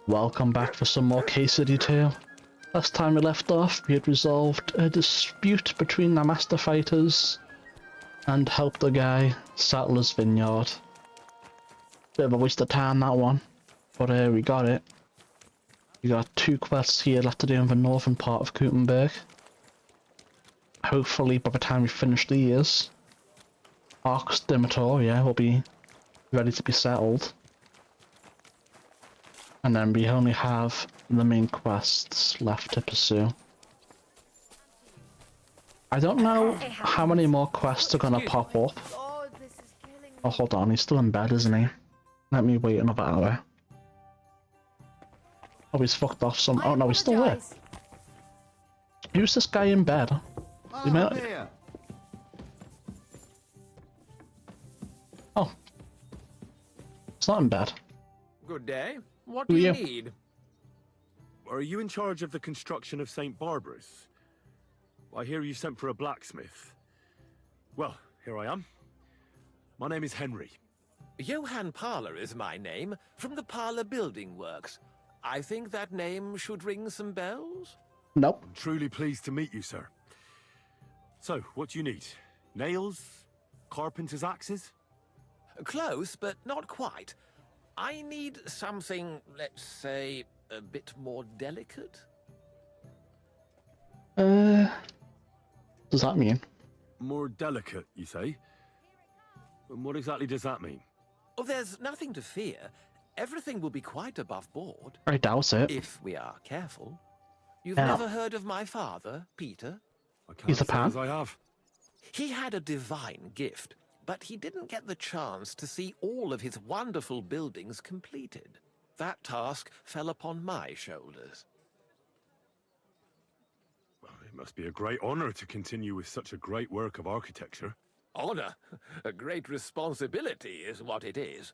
Welcome back for some more case detail. Last time we left off, we had resolved a dispute between the master fighters and helped the guy settle his vineyard. Bit of a waste of time, that one, but we got it. We got 2 quests here left to do in the northern part of Gutenberg. Hopefully by the time we finish these, Arx Dimitor, yeah, will be ready to be settled. And then we only have the main quests left to pursue. I don't know how many more quests are gonna pop up. Oh, hold on, he's still in bed, isn't he? Let me wait another hour. Oh, he's fucked off some. Oh no, he's still there. Who's this guy in bed? Oh. It's not in bed. Good day. What do you need? Are you in charge of the construction of St. Barbara's? I hear you sent for a blacksmith. Well, here I am. My name is Henry. Johann Parler is my name, from the Parler Building Works. I think that name should ring some bells? Nope. I'm truly pleased to meet you, sir. So, what do you need? Nails? Carpenter's axes? Close, but not quite. I need something, let's say, a bit more delicate. Does that mean? More delicate, you say? And what exactly does that mean? Oh, there's nothing to fear. Everything will be quite above board. I doubt it. If we are careful. You've never heard of my father, Peter? I can't He's a say pan. as I have. He had a divine gift, but he didn't get the chance to see all of his wonderful buildings completed. That task fell upon my shoulders. Well, it must be a great honor to continue with such a great work of architecture. Honor? A great responsibility is what it is.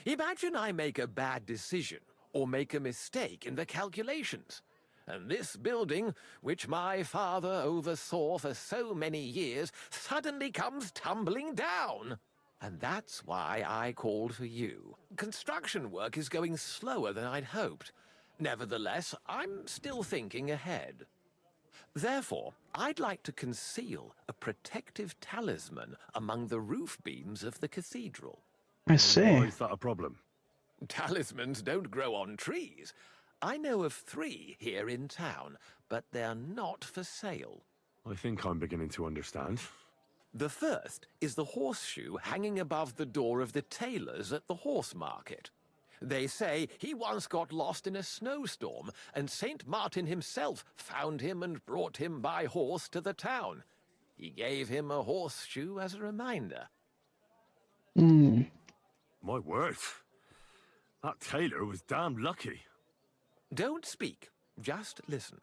Imagine I make a bad decision or make a mistake in the calculations. And this building, which my father oversaw for so many years, suddenly comes tumbling down. And that's why I called for you. Construction work is going slower than I'd hoped. Nevertheless, I'm still thinking ahead. Therefore, I'd like to conceal a protective talisman among the roof beams of the cathedral. I see. Why is that a problem? Talismans don't grow on trees. I know of 3 here in town, but they're not for sale. I think I'm beginning to understand. The first is the horseshoe hanging above the door of the tailor's at the horse market. They say he once got lost in a snowstorm, and St. Martin himself found him and brought him by horse to the town. He gave him a horseshoe as a reminder. My word. That tailor was damn lucky. Don't speak, just listen.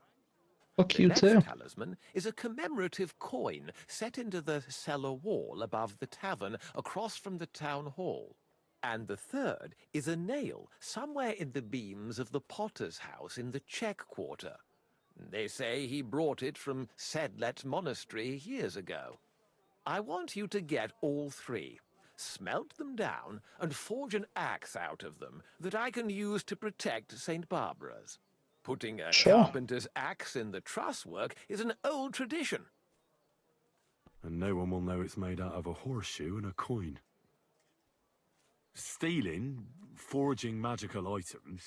Fuck you The too. next talisman is a commemorative coin set into the cellar wall above the tavern across from the town hall. And the third is a nail somewhere in the beams of the potter's house in the Czech quarter. They say he brought it from Sedlet Monastery years ago. I want you to get all 3, smelt them down, and forge an axe out of them that I can use to protect St. Barbara's. Putting a carpenter's axe in the truss work is an old tradition. And no one will know it's made out of a horseshoe and a coin. Stealing, forging magical items,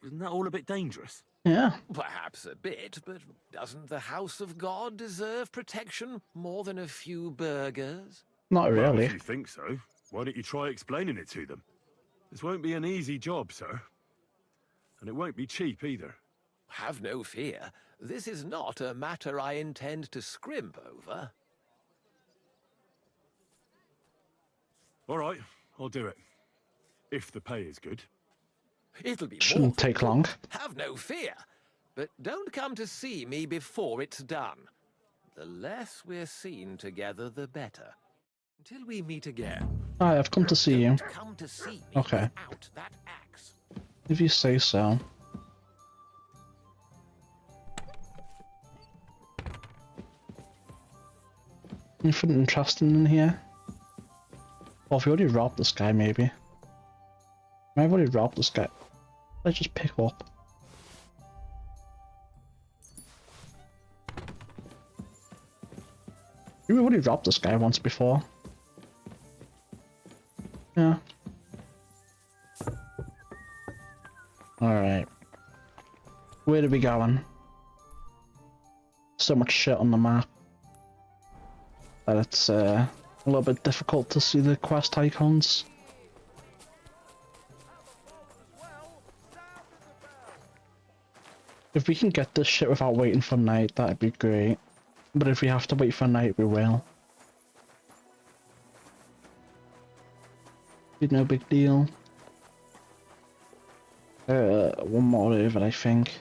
isn't that all a bit dangerous? Yeah. Perhaps a bit, but doesn't the house of God deserve protection more than a few burghers? Not Well, really. if you think so, why don't you try explaining it to them? This won't be an easy job, sir. And it won't be cheap either. Have no fear. This is not a matter I intend to scrimp over. All right, I'll do it. If the pay is good. It'll be more Shouldn't than take good. long. Have no fear. But don't come to see me before it's done. The less we're seen together, the better. Until we meet again. Hi, I've come to see you. Don't come to see me Okay. without that axe. If you say so. Anything interesting in here? Oh, if we already robbed this guy, maybe. I've already robbed this guy. Let's just pick up. We've already dropped this guy once before. Yeah. Alright. Where are we going? So much shit on the map that it's a little bit difficult to see the quest icons. If we can get this shit without waiting for night, that'd be great. But if we have to wait for night, we will. Be no big deal. One more over, I think.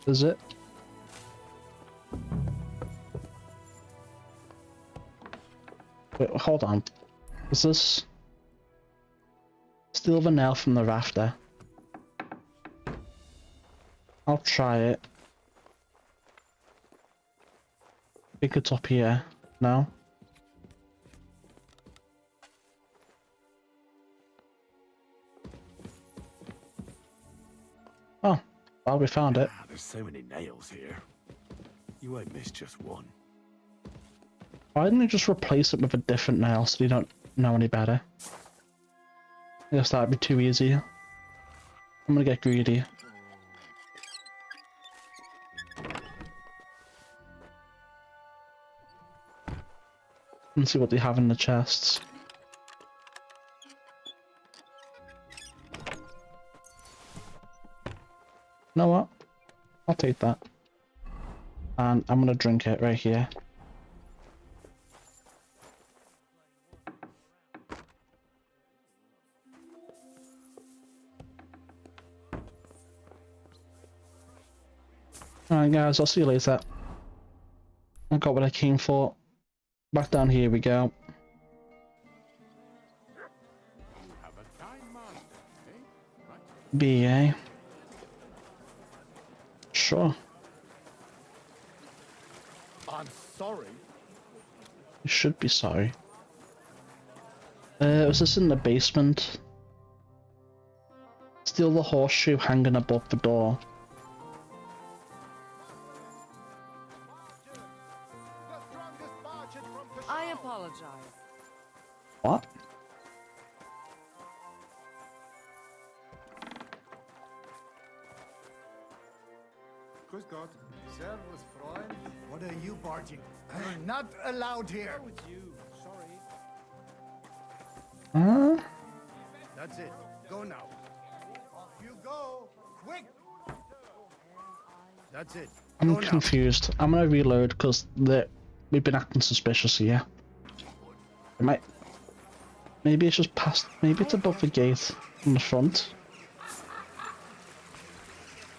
Is it? Wait, hold on. Is this... Steal the nail from the rafter? I'll try it. I think it's up here. No? Oh, well, we found it. There's so many nails here. You won't miss just one. Why didn't you just replace it with a different nail so you don't know any better? I guess that'd be too easy. I'm gonna get greedy. And see what they have in the chests. You know what? I'll take that. And I'm gonna drink it right here. Alright guys, I'll see you later. I got what I came for. Back down here we go. BA. Sure. I'm sorry. You should be sorry. Was this in the basement? Steal the horseshoe hanging above the door. I apologize. What? Grüß Gott. Servus, Freund. What are you barging? Not allowed here. Oh, it's you. Sorry. That's it. Go now. Off you go. Quick. That's it. I'm Go now. confused. I'm gonna reload because we've been acting suspicious here. It might. Maybe it's just past. Maybe it's above the gate in the front.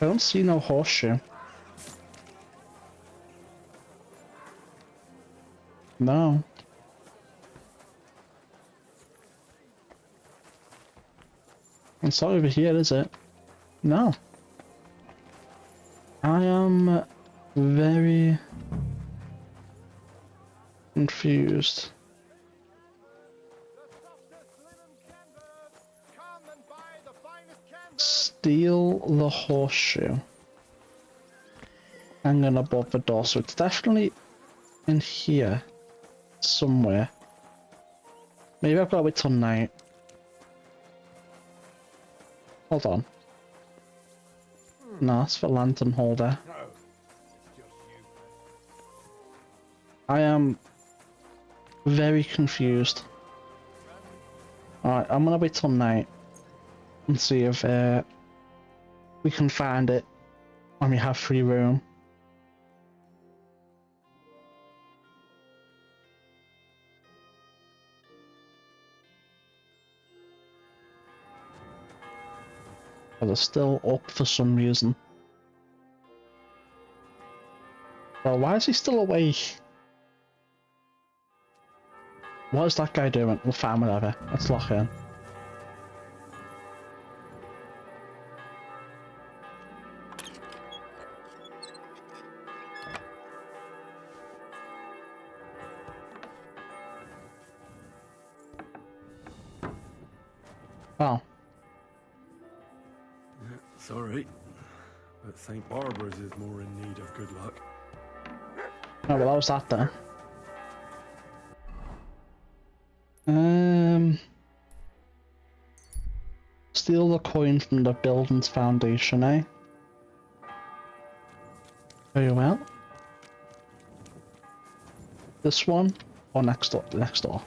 I don't see no horseshoe. No. It's not over here, is it? No. I am very confused. Steal the horseshoe. Hanging above the door, so it's definitely in here somewhere. Maybe I've got to wait till night. Hold on. No, that's the lantern holder. I am very confused. Alright, I'm gonna wait till night and see if we can find it when we have free room. But they're still up for some reason. Well, why is he still awake? What is that guy doing? We'll find whatever. Let's lock in. Oh, Sorry, but St. Barbara's is more in need of good luck. Oh, well, that was that then. Steal the coin from the building's foundation, eh? Very well. This one or next door? Next door.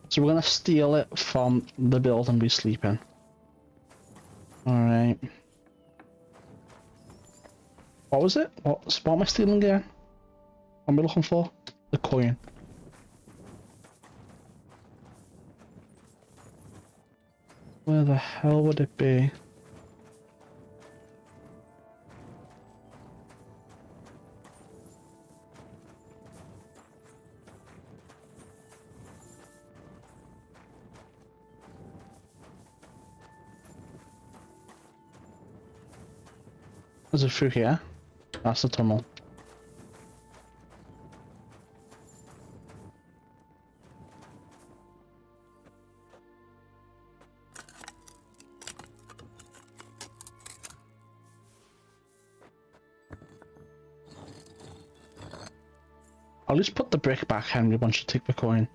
So we're gonna steal it from the building we sleep in. Alright. What was it? What am I stealing again? What am I looking for? The coin. Where the hell would it be? Is it through here? That's the tunnel. I'll just put the brick back, Henry, once you take the coin.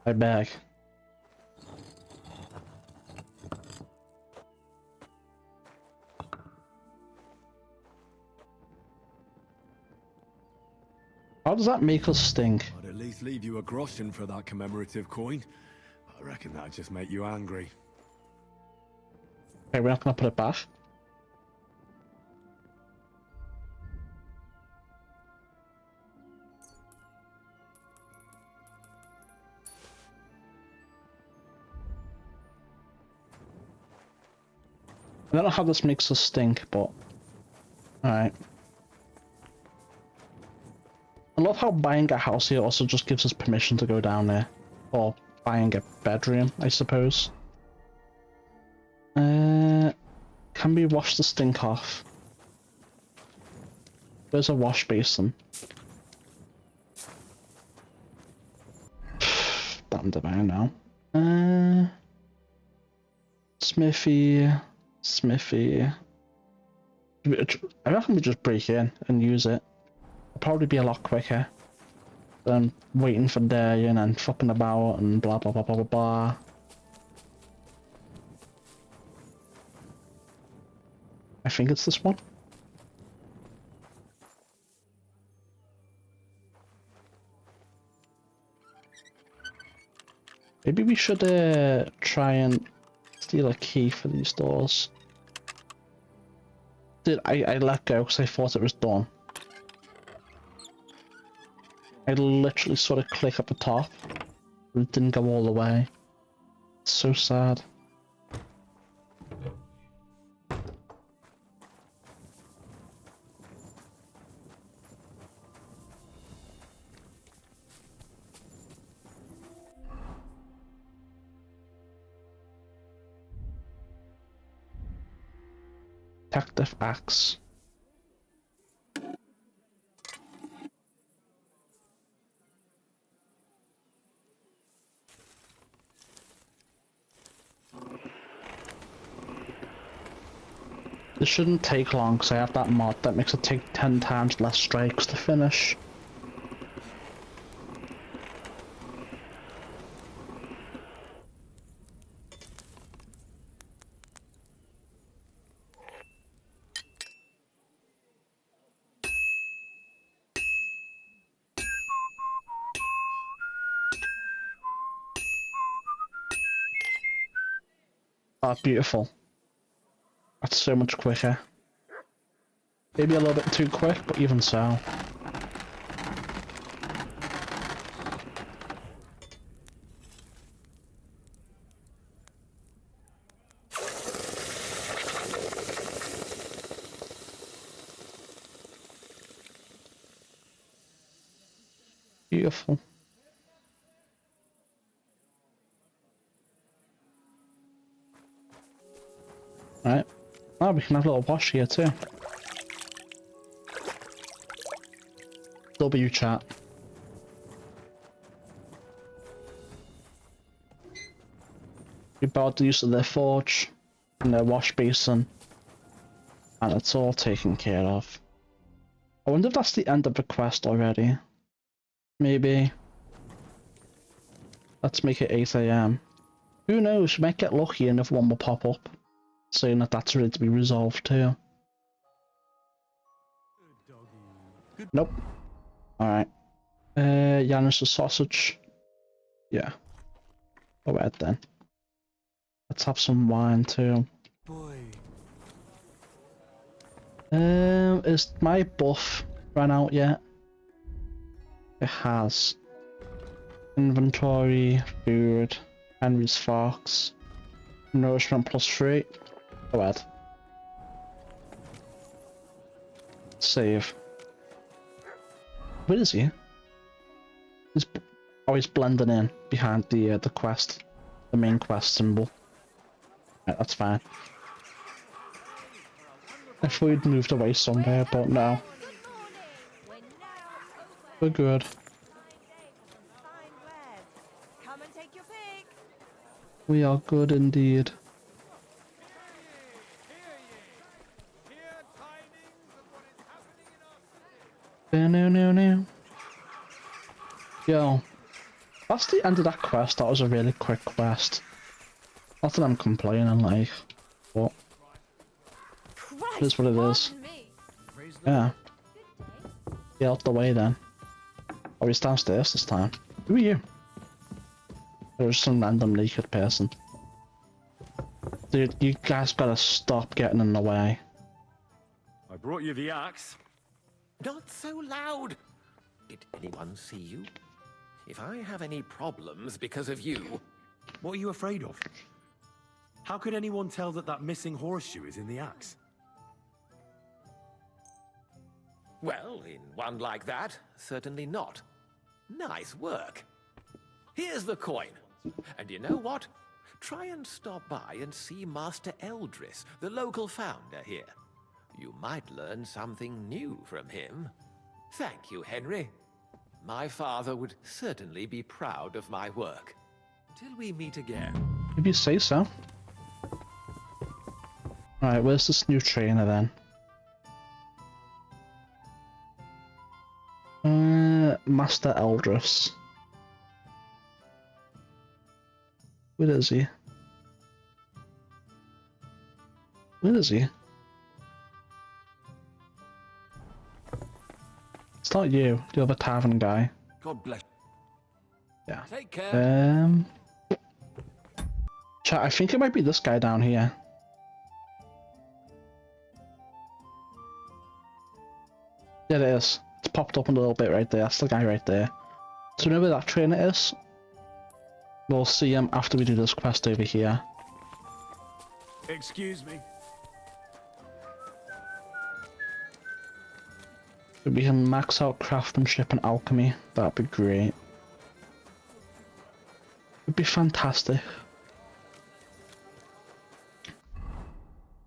I beg. How does that make us stink? I'd at least leave you a groschen for that commemorative coin. I reckon that'd just make you angry. Okay, we're not gonna put it back. I don't know how this makes us stink, but alright. I love how buying a house here also just gives us permission to go down there. Or buying a bedroom, I suppose. Can we wash the stink off? There's a wash basin. Damn divine now. Smithy. I reckon we just break in and use it. It'll probably be a lot quicker than waiting for day and then fucking about and blah blah blah blah blah blah. I think it's this one. Maybe we should try and steal a key for these doors. I let go because I thought it was done. I literally sort of click at the top, but it didn't go all the way. It's so sad. Detective axe. This shouldn't take long because I have that mod that makes it take 10 times less strikes to finish. Oh, beautiful. That's so much quicker. Maybe a little bit too quick, but even so. Beautiful. Right. Oh, we can have a little wash here too. W chat. We barred the use of their forge. and a wash basin, and it's all taken care of. I wonder if that's the end of the quest already. Maybe. Let's make it 8 AM. Who knows, we might get lucky and if one will pop up, saying that that's ready to be resolved too. Nope. Alright. Janus the sausage. Yeah. Alright then. Let's have some wine too. Boy. Is my buff ran out yet? It has. Inventory, food, Henry's Fox, nourishment +3. Go ahead. Save. Where is he? He's always blending in behind the quest, the main quest symbol. Right, that's fine. If we'd moved away somewhere, but no. We're good. We are good indeed. No. Yo, that's the end of that quest. That was a really quick quest. Not that I'm complaining, like, but it is what it is. Yeah. Get out the way then. Oh, he's downstairs this time. Who are you? There's some random naked person. Dude, you guys gotta stop getting in the way. I brought you the axe. Not so loud! Did anyone see you? If I have any problems because of you... What are you afraid of? How could anyone tell that that missing horseshoe is in the axe? Well, in one like that, certainly not. Nice work. Here's the coin. And you know what? Try and stop by and see Master Eldris, the local founder here. You might learn something new from him. Thank you, Henry. My father would certainly be proud of my work. Till we meet again. If you say so. Alright, where's this new trainer then? Master Eldris. Where is he? Where is he? It's not you, the other tavern guy. God bless. Yeah. Take care. Chat, I think it might be this guy down here. Yeah, it is. It's popped up a little bit right there. That's the guy right there. So you know where that trainer is? We'll see him after we do this quest over here. Excuse me. If we can max out craftsmanship and alchemy, that'd be great. It'd be fantastic.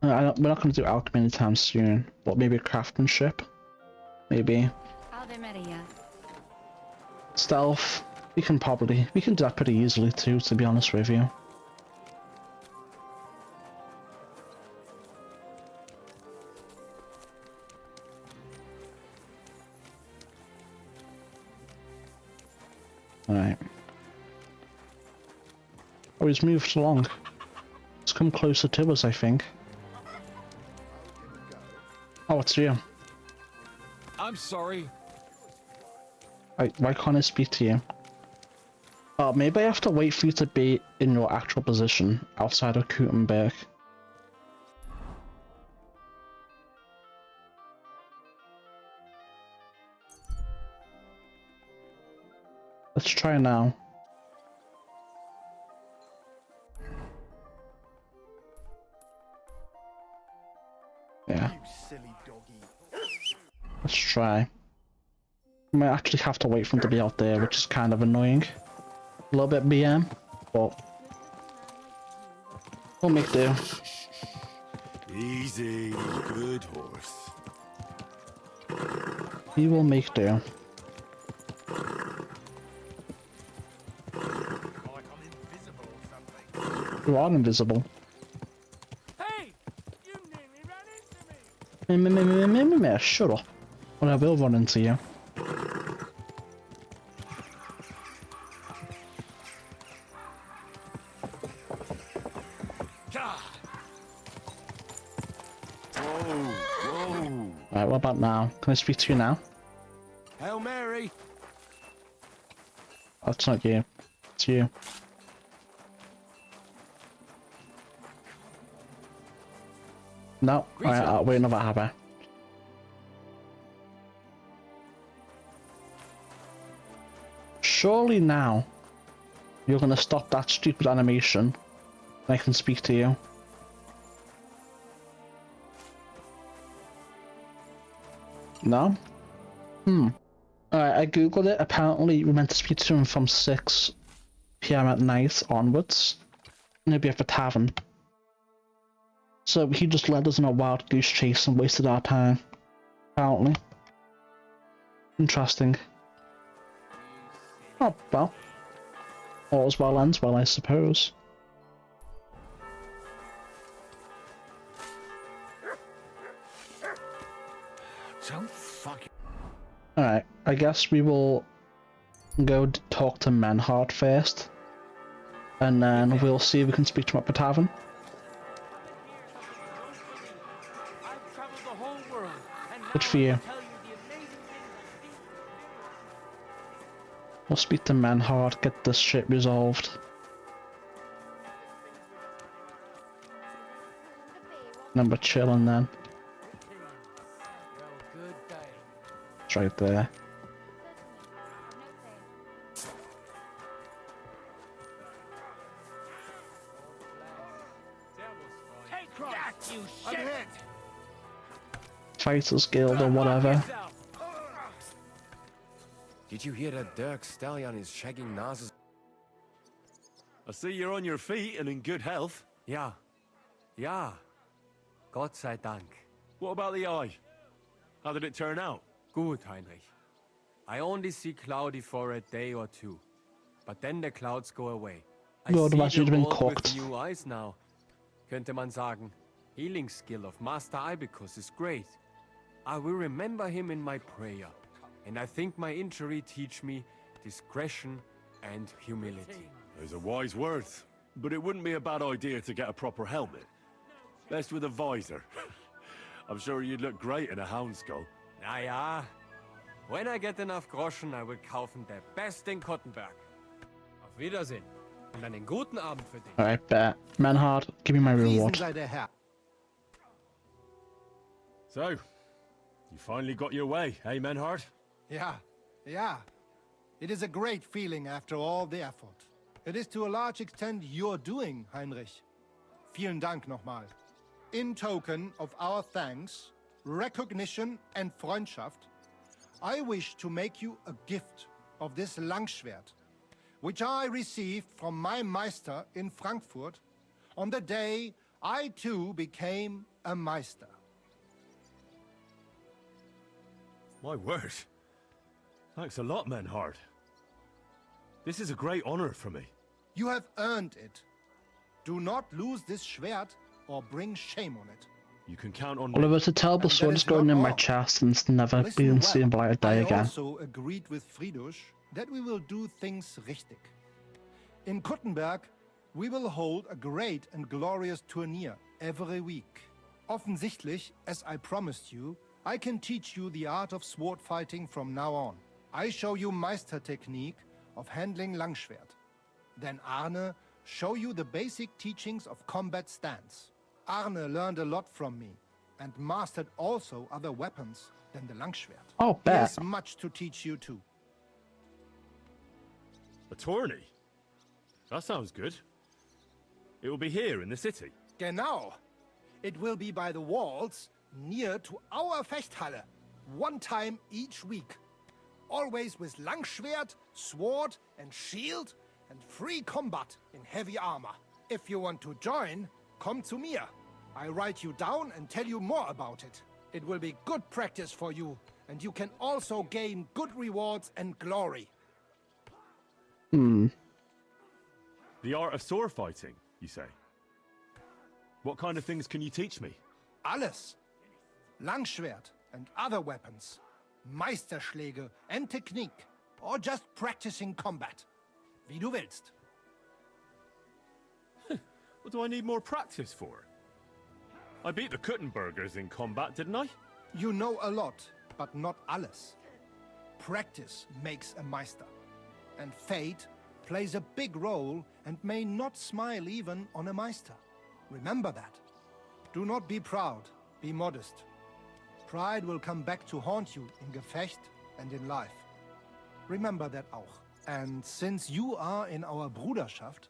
We're not going to do alchemy anytime soon, but maybe craftsmanship. Maybe. Stealth. We can do that pretty easily too, to be honest with you. Alright. Oh, he's moved along. He's come closer to us, I think. Oh, it's you. I'm sorry. Why can't I speak to you? Oh, maybe I have to wait for you to be in your actual position outside of Gutenberg. Let's try now. Yeah. You silly doggy. Let's try. I might actually have to wait for him to be out there, which is kind of annoying. A little bit BM, but we'll make do. Easy, good horse. He will make do. You are invisible. Shut up. Or I will run into you. Right, what about now? Can I speak to you now? Hail Mary. That's not you. It's you. No. Alright, I'll wait another hour. Surely now you're gonna stop that stupid animation and I can speak to you. No? Alright, I googled it. Apparently we're meant to speak to him from 6 PM at night onwards. And he'll be at the tavern. So he just led us on a wild goose chase and wasted our time. Apparently. Interesting. Oh, well. All's well ends well, I suppose. Don't fuck. Alright, I guess we will go talk to Menhart first. And then we'll see if we can speak to him at the tavern. I've traveled the whole world, and Good for you. We'll speak to Menhart, get this shit resolved. And then we're chilling then. It's right there. Take that, you shit! Fighters Guild or whatever. Did you hear that Dirk Stallion is shagging Nas's? I see you're on your feet and in good health. Ja. Ja. Gott sei Dank. What about the eye? How did it turn out? Gut, Heinrich. I only see cloudy for a day or two. But then the clouds go away. I Ja, du warst see wieder the in world Kocht. with new eyes now. Könnte man sagen. Healing skill of Master Ibicus is great. I will remember him in my prayer. And I think my injury teach me discretion and humility. Those are wise words. But it wouldn't be a bad idea to get a proper helmet. Best with a visor. I'm sure you'd look great in a hound skull. Na ja. When I get enough Groschen, I will kaufen der Beste in Kottenberg. Auf Wiedersehen. Und einen guten Abend für dich. Alright, bet. Menhart, give me my reward. Priesen sei der Herr. So, you finally got your way, eh, Menhart? Yeah, yeah. It is a great feeling after all the effort. It is to a large extent your doing, Heinrich. Vielen Dank nochmal. In token of our thanks, recognition and Freundschaft, I wish to make you a gift of this Langschwert, which I received from my Meister in Frankfurt on the day I too became a Meister. My word. Thanks a lot, Menhart. This is a great honor for me. You have earned it. Do not lose this Schwert or bring shame on it. You can count on Well, me. if it's a terrible And that sword is just going not in my all. chest and it's never Listen been well. seen by a day I again. also agreed with Friedrich that we will do things richtig. In Kuttenberg, we will hold a great and glorious tourney every week. Offensichtlich, as I promised you, I can teach you the art of sword fighting from now on. I show you Meister technique of handling Langschwert. Then Arne show you the basic teachings of combat stance. Arne learned a lot from me and mastered also other weapons than the Langschwert. Oh, He bet. has much to teach you too. A tourney? That sounds good. It will be here in the city. Genau. It will be by the walls near to our Fechthalle, one time each week. Always with Langschwert, sword and shield and free combat in heavy armor. If you want to join, come to me. I write you down and tell you more about it. It will be good practice for you, and you can also gain good rewards and glory. The art of sword fighting, you say? What kind of things can you teach me? Alles. Langschwert and other weapons, Meisterschläge and technique, or just practicing combat. Wie du willst. What do I need more practice for? I beat the Kuttenbergers in combat, didn't I? You know a lot, but not alles. Practice makes a Meister. And fate plays a big role and may not smile even on a Meister. Remember that. Do not be proud, be modest. Pride will come back to haunt you in Gefecht and in life. Remember that auch. And since you are in our Bruderschaft,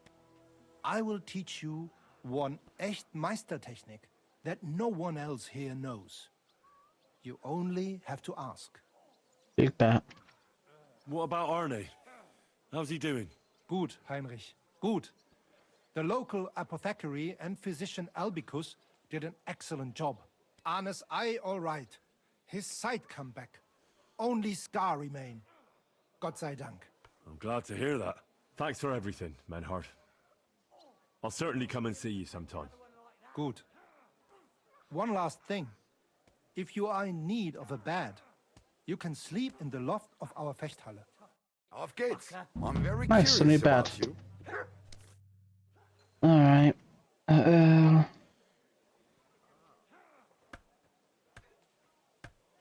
I will teach you one echt Meistertechnik that no one else here knows. You only have to ask. Big bet. What about Arne? How's he doing? Gut, Heinrich. Gut. The local apothecary and physician Albicus did an excellent job. Arne's eye all right. His sight come back. Only scar remain. Gott sei Dank. I'm glad to hear that. Thanks for everything, Menhart. I'll certainly come and see you sometime. Gut. One last thing. If you are in need of a bed, you can sleep in the loft of our Fechthalle. Auf geht's. I'm very Nice, curious a new bed. about you. Alright.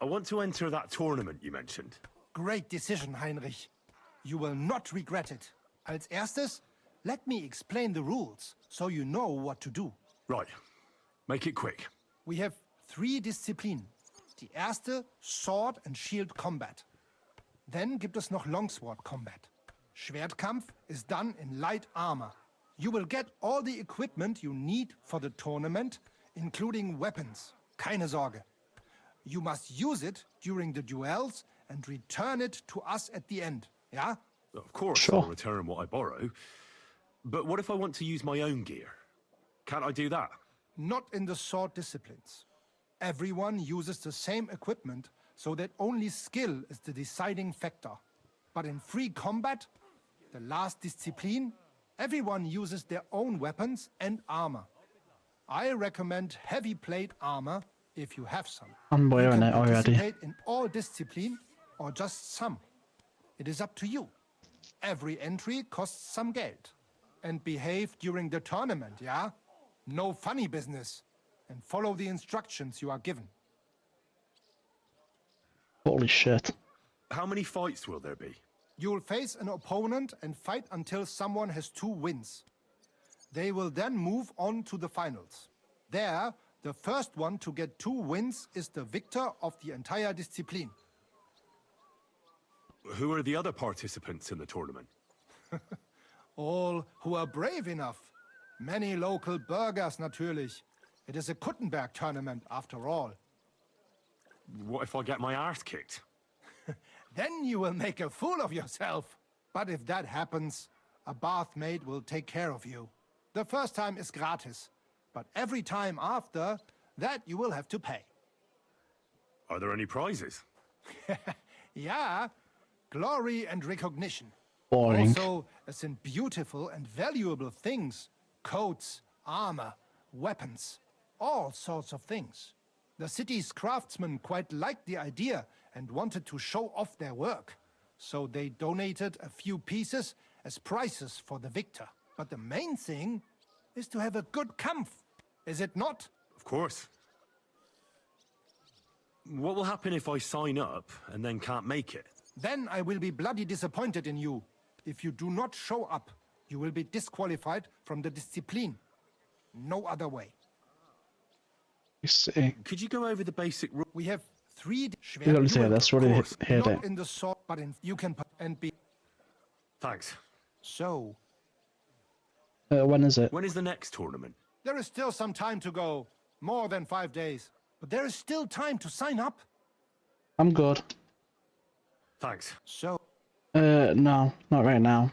I want to enter that tournament you mentioned. Great decision, Heinrich. You will not regret it. Als erstes, let me explain the rules so you know what to do. Right. Make it quick. We have 3 Disziplinen. Die erste, Sword and Shield Combat. Then gibt es noch Longsword Combat. Schwertkampf is done in light armor. You will get all the equipment you need for the tournament, including weapons. Keine Sorge. You must use it during the duels and return it to us at the end, yeah? Of course, Sure. I'll return what I borrow. But what if I want to use my own gear? Can't I do that? Not in the sword disciplines. Everyone uses the same equipment, so that only skill is the deciding factor. But in free combat, the last discipline, everyone uses their own weapons and armor. I recommend heavy plate armor if you have some. I'm You wearing can it already. participate in all discipline or just some. It is up to you. Every entry costs some Geld. And behave during the tournament, yeah? No funny business. And follow the instructions you are given. Holy shit. How many fights will there be? You'll face an opponent and fight until someone has 2 wins. They will then move on to the finals. There, the first one to get 2 wins is the victor of the entire discipline. Who are the other participants in the tournament? All who are brave enough. Many local burghers, natürlich. It is a Kuttenberg tournament, after all. What if I get my arse kicked? Then you will make a fool of yourself. But if that happens, a bathmaid will take care of you. The first time is gratis, but every time after, that you will have to pay. Are there any prizes? Yeah, glory and recognition. Boring. Also, as in beautiful and valuable things. Coats, armor, weapons, all sorts of things. The city's craftsmen quite liked the idea and wanted to show off their work. So they donated a few pieces as prizes for the victor. But the main thing is to have a good Kampf, is it not? Of course. What will happen if I sign up and then can't make it? Then I will be bloody disappointed in you. If you do not show up, you will be disqualified from the discipline. No other way. You see. Could you go over the basic rules? We have 3 You gotta say that's what I course. heard not it. in the sword, but in you can and be Thanks. so. When is it? When is the next tournament? There is still some time to go, more than 5 days. But there is still time to sign up. I'm good. Thanks. So, No, not right now.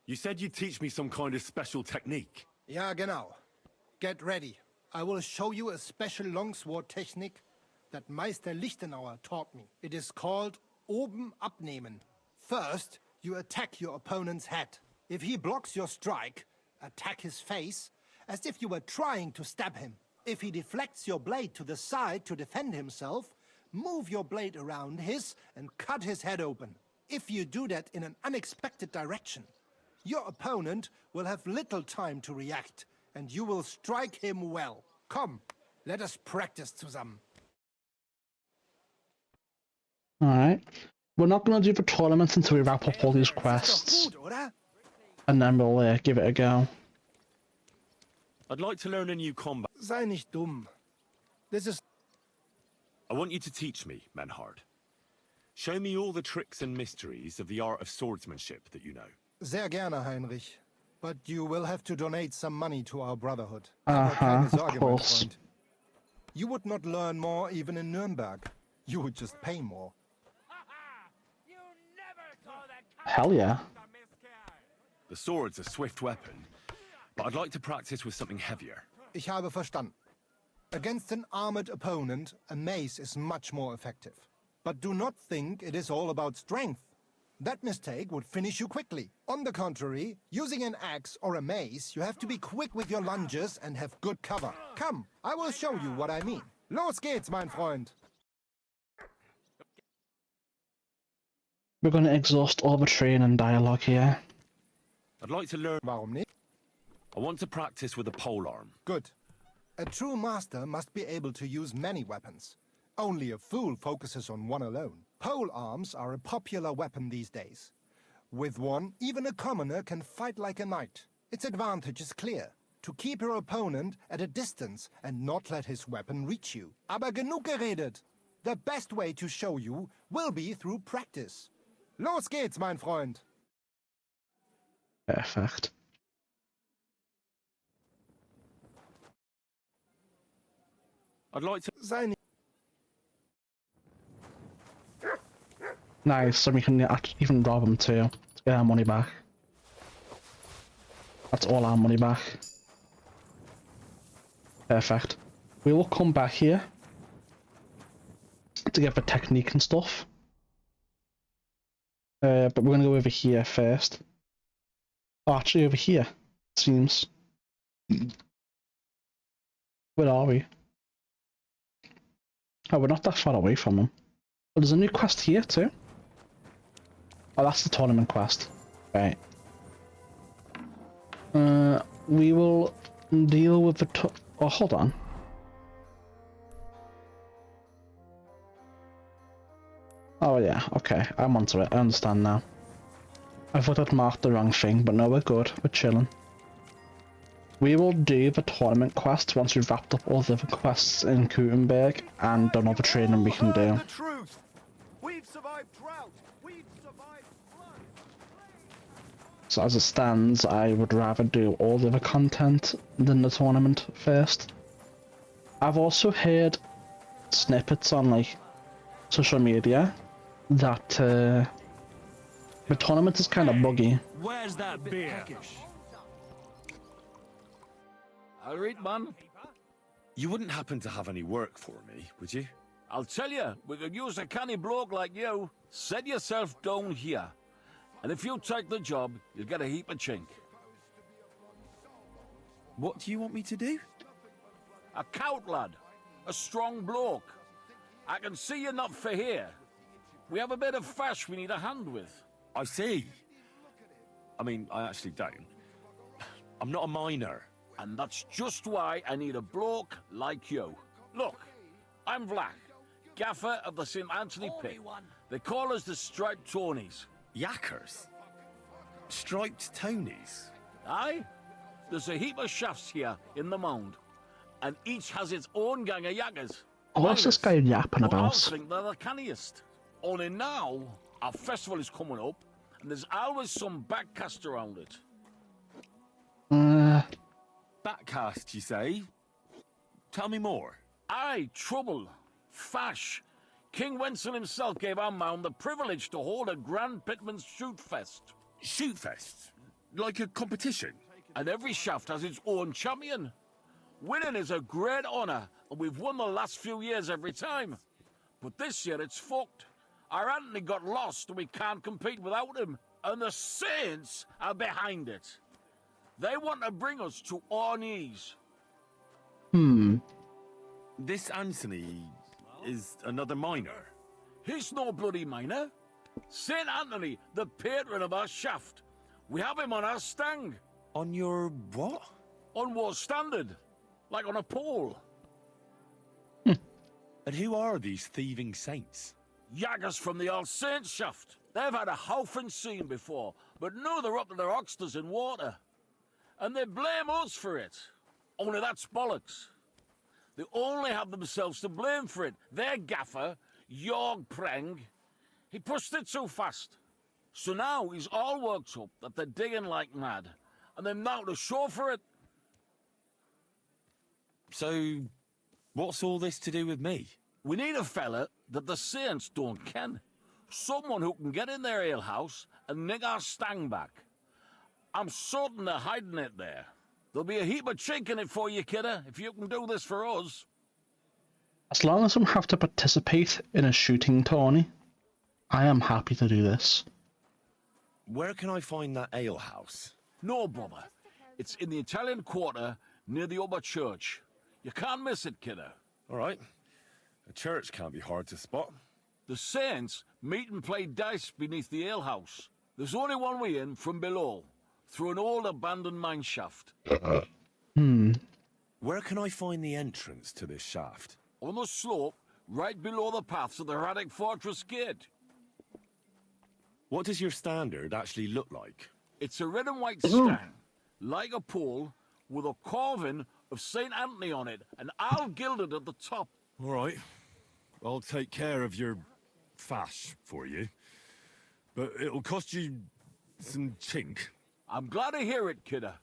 You said you'd teach me some kind of special technique. ja genau. Get ready. I will show you a special longsword technique that Meister Lichtenauer taught me. It is called oben abnehmen. First, you attack your opponent's head. If he blocks your strike, attack his face as if you were trying to stab him. If he deflects your blade to the side to defend himself, move your blade around his and cut his head open. If you do that in an unexpected direction, your opponent will have little time to react, and you will strike him well. Come, let us practice zusammen. Alright. We're not going to do the tournament until we wrap up all these Ist doch quests, gut, oder? and then we'll give it a go. I'd like to learn a new combat. Sei nicht dumm. This is... I want you to teach me, Menhard. Show me all the tricks and mysteries of the art of swordsmanship that you know. Sehr gerne, Heinrich. But you will have to donate some money to our brotherhood. Aber keine Of Sorge, mein course. Freund. You would not learn more even in Nuremberg. You would just pay more. You never saw that Hell yeah. The sword's a swift weapon, but I'd like to practice with something heavier. Ich habe verstanden. Against an armored opponent, a mace is much more effective. But do not think it is all about strength. That mistake would finish you quickly. On the contrary, using an axe or a mace, you have to be quick with your lunges and have good cover. Come, I will show you what I mean. Los geht's, mein Freund. We're going to exhaust all the training dialogue here. I'd like to learn... Warum nicht? I want to practice with a polearm. Good. A true master must be able to use many weapons. Only a fool focuses on one alone. Pole arms are a popular weapon these days. With one, even a commoner can fight like a knight. Its advantage is clear. To keep your opponent at a distance and not let his weapon reach you. Aber genug geredet. The best way to show you will be through practice. Los geht's, mein Freund. Perfect. I'd like to... Sei nicht... Nice, so we can even rob them too, to get our money back. That's all our money back. Perfect. We will come back here to get the technique and stuff. But we're gonna go over here first. Oh, actually over here, it seems. Where are we? Oh, we're not that far away from them. But there's a new quest here too. Oh, that's the tournament quest. Right. We will deal with the oh, hold on. Oh yeah, okay, I'm onto it, I understand now. I thought I'd marked the wrong thing, but no, we're good, we're chilling. We will do the tournament quest once we've wrapped up all the other quests in Gutenberg and done all the training we can do. The truth. We've survived drought. We've survived flood. So as it stands, I would rather do all the other content than the tournament first. I've also heard snippets on like social media that the tournament is kind of buggy. Where's that beer? I'll read, man. You wouldn't happen to have any work for me, would you? I'll tell you, we could use a canny bloke like you. Set yourself down here. And if you take the job, you'll get a heap of chink. What do you want me to do? A cout lad. A strong bloke. I can see you're not for here. We have a bit of fash we need a hand with. I see. I mean, I actually don't. I'm not a miner. And that's just why I need a bloke like you. Look, I'm Vlach, gaffer of the St. Anthony Pit. They call us the Striped Tonies. Yakkers? Striped Tonies? Aye? There's a heap of shafts here in the mound, and each has its own gang of yakkers. What's this guy yapping I about? think they're the canniest. Only now, our festival is coming up, and there's always some backcast around it. Backcast, you say? Tell me more. Aye, trouble. Fash. King Wenzel himself gave our mound the privilege to hold a grand pitman's shoot fest. Shoot fest? Like a competition? And every shaft has its own champion. Winning is a great honour, and we've won the last few years every time. But this year it's fucked. Our Anthony got lost and we can't compete without him. And the Saints are behind it. They want to bring us to our knees. This Anthony is another miner. He's no bloody miner. St. Anthony, the patron of our shaft. We have him on our stang. On your what? On what standard? Like on a pole. And who are these thieving saints? Yaggers from the All Saints shaft. They've had a howfing scene before, but now they're up to their oxters in water. And they blame us for it. Only that's bollocks. They only have themselves to blame for it. Their gaffer, Jorg Preng, he pushed it too fast. So now he's all worked up that they're digging like mad, and they're now to show for it. So, what's all this to do with me? We need a fella that the saints don't ken. Someone who can get in their alehouse and nick our stang back. I'm certain they're hiding it there. There'll be a heap of chink in it for you, kidder, if you can do this for us. As long as I don't have to participate in a shooting tourney, I am happy to do this. Where can I find that alehouse? No bother. It's in the Italian Quarter near the upper church. You can't miss it, kidder. All right. A church can't be hard to spot. The saints meet and play dice beneath the alehouse. There's only one way in from below, through an old abandoned mine shaft. Where can I find the entrance to this shaft? On the slope, right below the paths of the Radic Fortress Gate. What does your standard actually look like? It's a red and white stang, like a pole, with a carving of St. Anthony on it, and owl gilded at the top. All right. I'll take care of your fash for you. But it'll cost you some chink. I'm glad to hear it, kidder.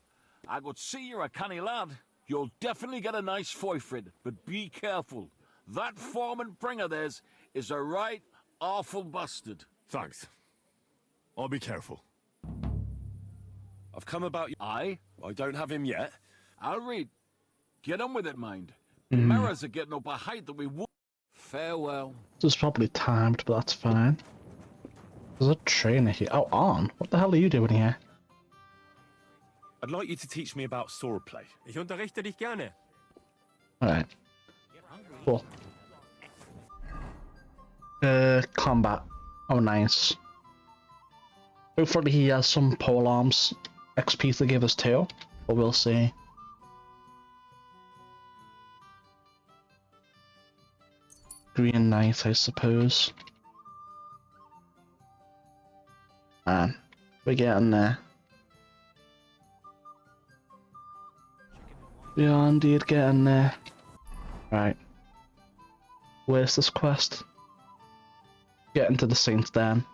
I could see you're a canny lad. You'll definitely get a nice foy for it, but be careful. That foreman Pring of theirs is a right awful bastard. Thanks. I'll be careful. I've come about you. Aye? I don't have him yet. I'll read. Get on with it, mind. The mirrors are getting up a height that we won't. Farewell. This is probably timed, but that's fine. There's a trainer here. Oh, on. What the hell are you doing here? I'd like you to teach me about swordplay. Ich unterrichte dich gerne. Alright. Cool. Combat. Oh, nice. Hopefully he has some pole arms XP to give us too, but we'll see. Green Knight, I suppose. Man, we're getting there. We are indeed getting there. Right. Where's this quest? Get into the Saint's Den.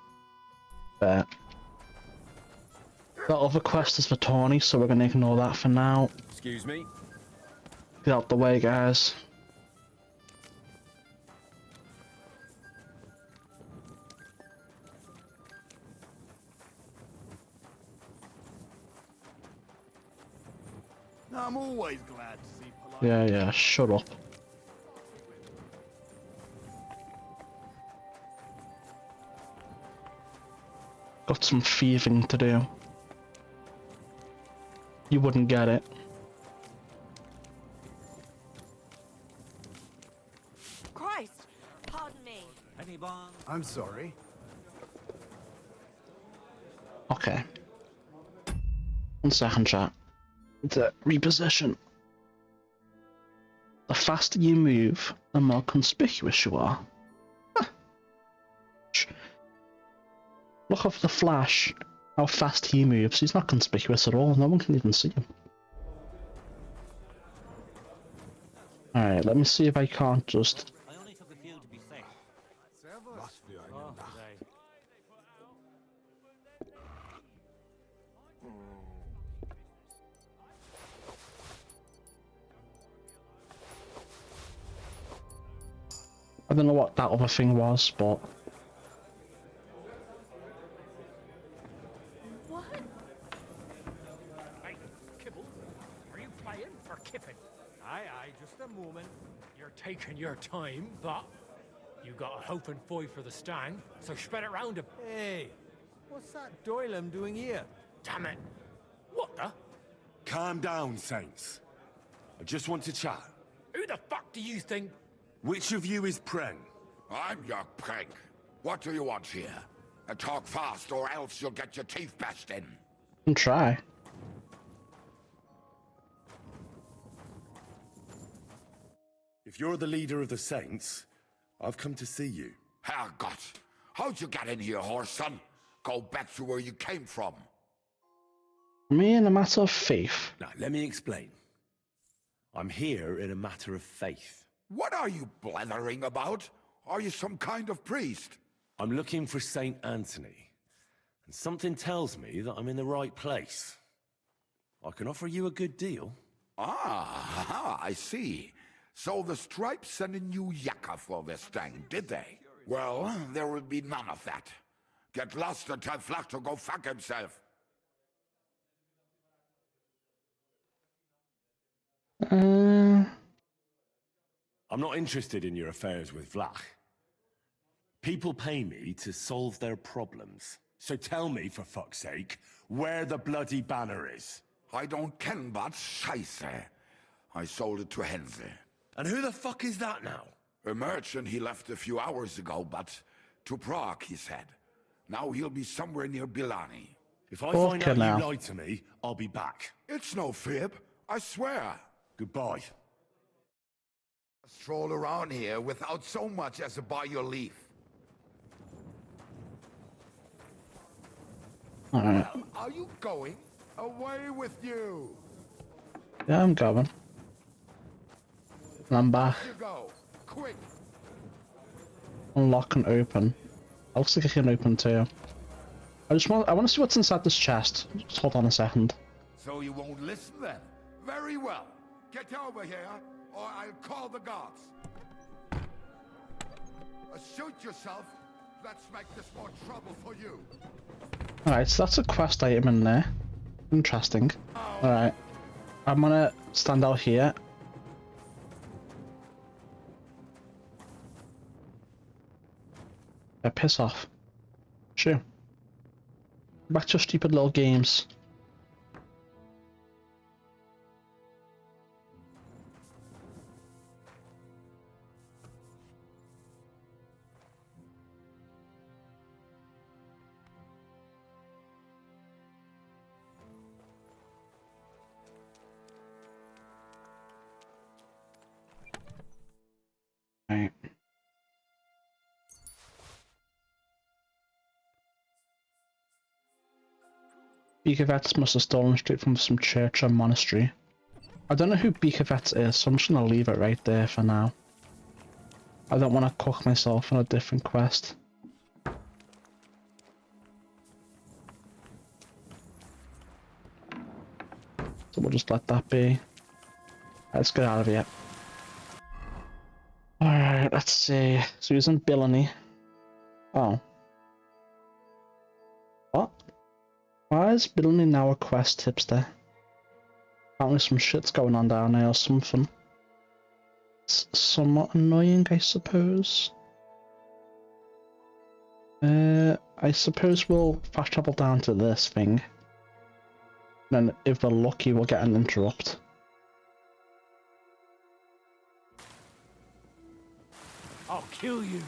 There. That other quest is for Tonies, so we're gonna ignore that for now. Excuse me? Get out the way, guys. I'm always glad to see polite. Yeah, shut up. Got some thieving to do. You wouldn't get it. Christ! Pardon me. I'm sorry. Okay. 1 second, chat. The reposition. The faster you move, the more conspicuous you are. Huh. Look off the Flash, how fast he moves. He's not conspicuous at all. No one can even see him. Alright, let me see if I can't just... I only took a few to be safe. Must be I don't know what that other thing was, but... What? Hey, Kibble, are you playing or kipping? Aye, just a moment. You're taking your time, but you got a hope and foy for the stang, so spread it round him. Hey, what's that Doylem doing here? Damn it! What the? Calm down, Saints. I just want to chat. Who the fuck fuck do you think? Which of you is Preng? I'm your prank. What do you want here? Talk fast, or else you'll get your teeth bashed in. And try. If you're the leader of the Saints, I've come to see you. Herrgott, how'd you get in here, horse son? Go back to where you came from. Me in a matter of faith. Now, let me explain. I'm here in a matter of faith. What are you blethering about? Are you some kind of priest? I'm looking for Saint Anthony, and something tells me that I'm in the right place. I can offer you a good deal. Ah, I see. So the Stripes sent a new yakka for this thing, did they? Well, there will be none of that. Get lost and tell Flach to go fuck himself. I'm not interested in your affairs with Vlach. People pay me to solve their problems. So tell me, for fuck's sake, where the bloody banner is. I don't ken but Scheiße. I sold it to Hense. And who the fuck is that now? A merchant he left a few hours ago, but to Prague, he said. Now he'll be somewhere near Bilani. If I find out now. you lied to me, I'll be back. It's no fib, I swear. Goodbye. Stroll around here without so much as a by your leave. Alright. Are you going? Away with you! Yeah, I'm going. And I'm back. You go, quick! Unlock and open. Looks like I can open too. I want to see what's inside this chest. Just hold on a second. So you won't listen then? Very well. Get over here, or I'll call the guards. Shoot yourself. Let's make this more trouble for you. Alright, so that's a quest item in there. Interesting. Alright. I'm gonna stand out here. Yeah, piss off. Sure. Back to stupid little games. Right. Beakervets must have stolen straight from some church or monastery. I don't know who Beakervets is, so I'm just gonna leave it right there for now. I don't want to cook myself on a different quest. So we'll just let that be. Let's get out of here. Alright, let's see. So he's in Bilani. Oh. What? Why is Bilani now a quest tipster? Apparently some shit's going on down there or something. It's somewhat annoying, I suppose. I suppose we'll fast travel down to this thing. Then if we're lucky we'll get an interrupt. I'll kill you.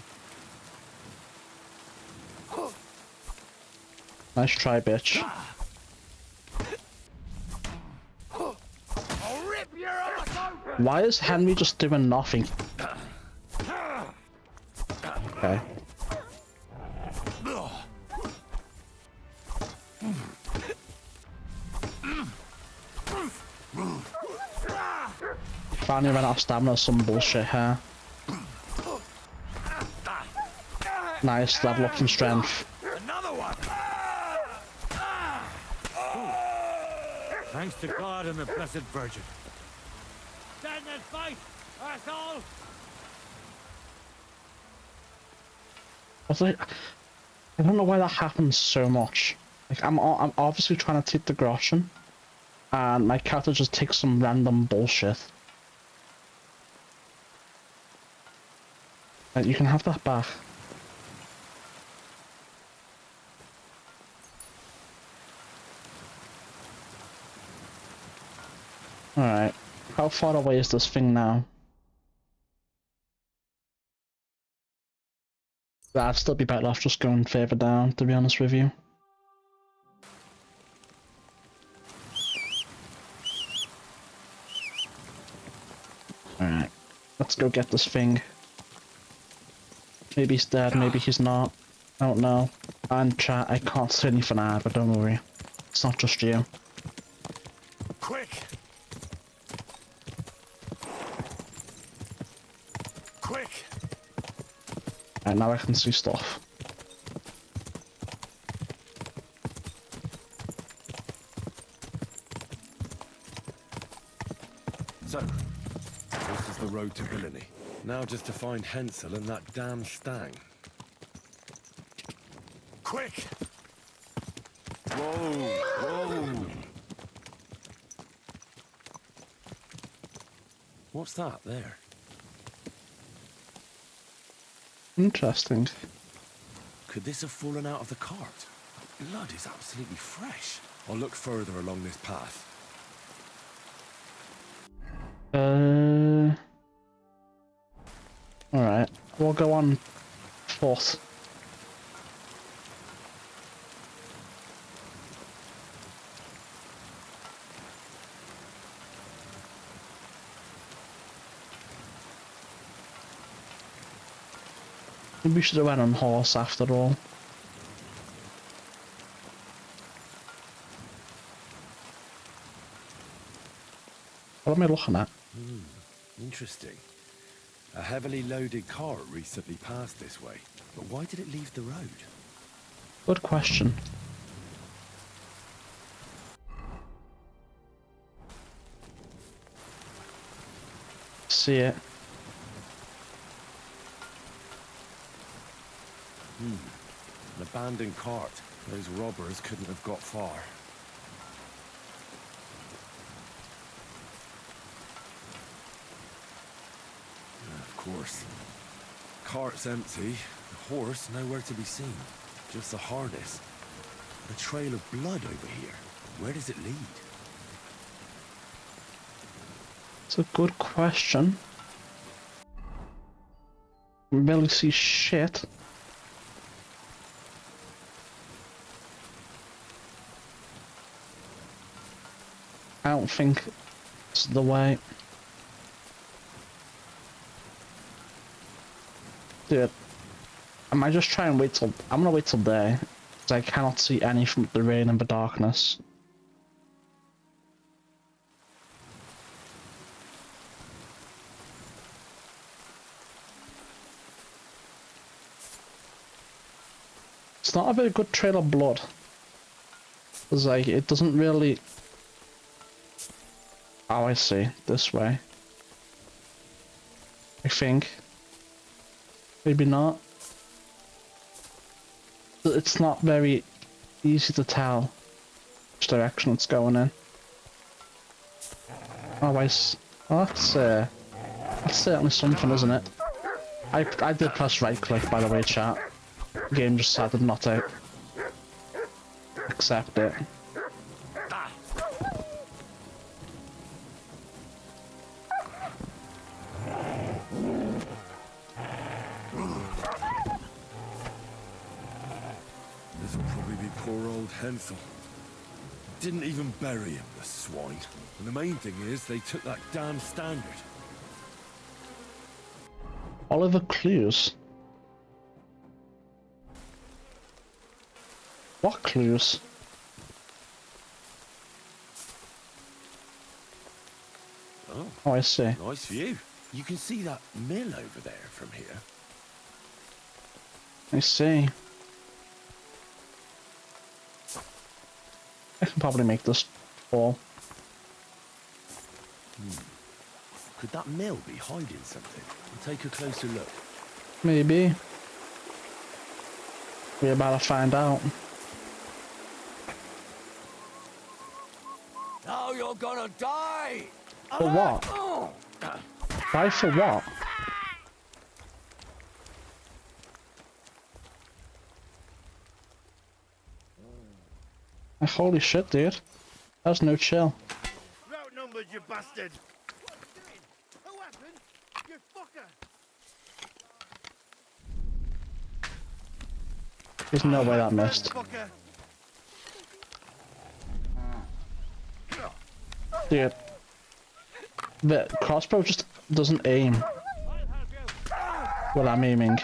Nice try, bitch. I'll rip your ass open. Why is Henry just doing nothing? Okay. Finally ran out of stamina or some bullshit here. Nice, level up some strength. Another one. Thanks to God and the Blessed Virgin. Stand and fight, asshole! I don't know why that happens so much. Like I'm obviously trying to take the Groschen, and my character just takes some random bullshit. Like, you can have that back. Alright, how far away is this thing now? I'd still be better off just going further down, to be honest with you. Alright, let's go get this thing. Maybe he's dead, maybe he's not. I don't know. And chat, I can't see anything either, don't worry. It's not just you. Quick! Quick! Alright, now I can see stuff. So, this is the road to villainy. Now just to find Hensel and that damn Stang. Quick! Whoa! Whoa! What's that there? Interesting. Could this have fallen out of the cart? The blood is absolutely fresh. I'll look further along this path. Alright, we'll go on foot. Maybe we should have went on horse after all. What am I looking at? Interesting. A heavily loaded cart recently passed this way, but why did it leave the road? Good question. See it. An abandoned cart. Those robbers couldn't have got far. Of course. Cart's empty. The horse nowhere to be seen. Just the harness. A trail of blood over here. Where does it lead? It's a good question. We barely see shit. I don't think it's the way. Dude, I might just try and wait till... I'm gonna wait till day, because I cannot see anything with the rain and the darkness. It's not a very good trail of blood. It's like, it doesn't really... Oh, I see. This way. I think. Maybe not. It's not very easy to tell which direction it's going in. Oh, that's certainly something, isn't it? I did press right click, by the way, chat. The game just decided not to accept it. This'll probably be poor old Hensel. Didn't even bury him, the swine. And the main thing is, they took that damn standard. Oliver clues. What clues? Oh, I see. Nice view. You can see that mill over there from here. I see. I can probably make this fall. Could that mill be hiding something? We'll take a closer look. Maybe. We're about to find out. Now you're gonna die! For what? Why for what? Holy shit, dude. That's no chill. Outnumbered, you bastard! Who happened? You fucker! There's no way that missed. Dude, the crossbow just doesn't aim when I'm aiming.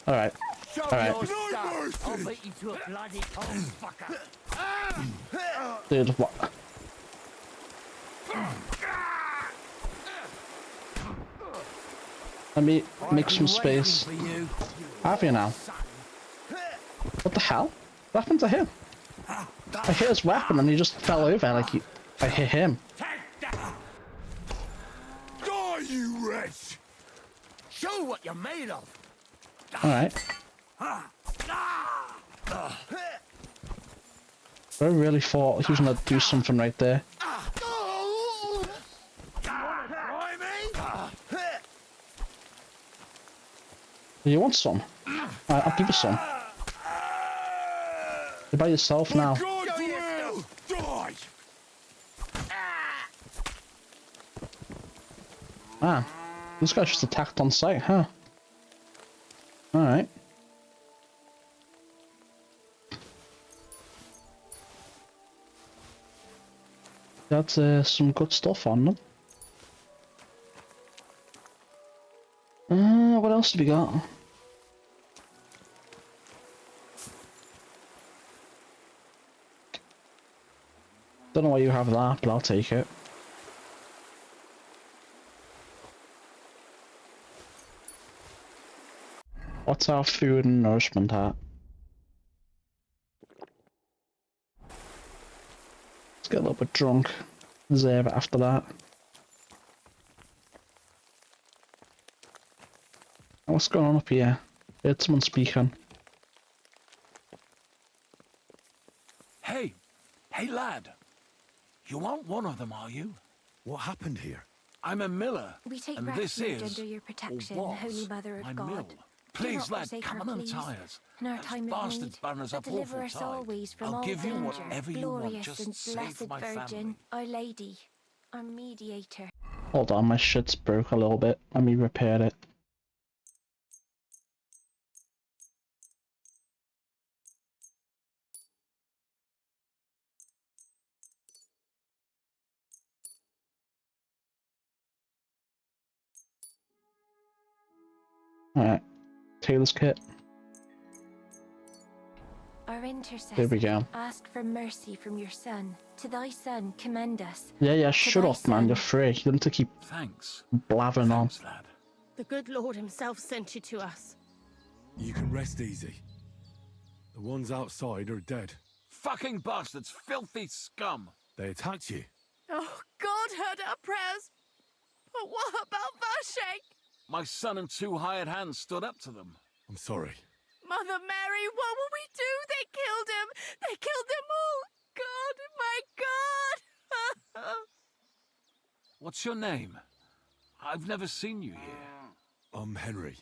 Alright. Alright. I'll beat you to a bloody pulp, fucker. Dude, what? Let me make some space. Have you now? What the hell? What happened to him? I hit his weapon and he just fell over like I hit him. Die, you wretch! Show what you're made of. Alright. I really thought he was gonna do something right there. You want some? Alright, I'll give you some. You're by yourself now. Ah, this guy's just attacked on sight, huh? Alright. That's some good stuff on them. What else have we got? Don't know why you have that, but I'll take it. What's our food and nourishment at? Let's get a little bit drunk. Reserve it after that. What's going on up here? Heard someone speaking. Hey, lad. You aren't one of them, are you? What happened here? I'm a miller. We take and this refuge is, under your protection, or was, Holy Mother of my God. mill. Do Please, not lad, forsake come her, and please, untie us. in our Those time of bastards need, burn us but up deliver awful us tight. always from I'll all give you danger. whatever you want, Glorious just and save blessed my Virgin, family. Our Lady, our mediator. Hold on, my shit's broke a little bit. Let me repair it. Alright. Taylor's kit. Our intercessor, There we go. ask for mercy from your Son. To thy Son commend us. Yeah, To shut thy up, man. Son. You're free. You don't have to keep Thanks. blathering on. Thanks, lad. The good Lord himself sent you to us. You can rest easy. The ones outside are dead. Fucking bastards, filthy scum. They attacked you. Oh, God heard our prayers. But what about Vashek? My son and two hired hands stood up to them. I'm sorry. Mother Mary, what will we do? They killed him. They killed them all. God, my God. What's your name? I've never seen you here. I'm Henry.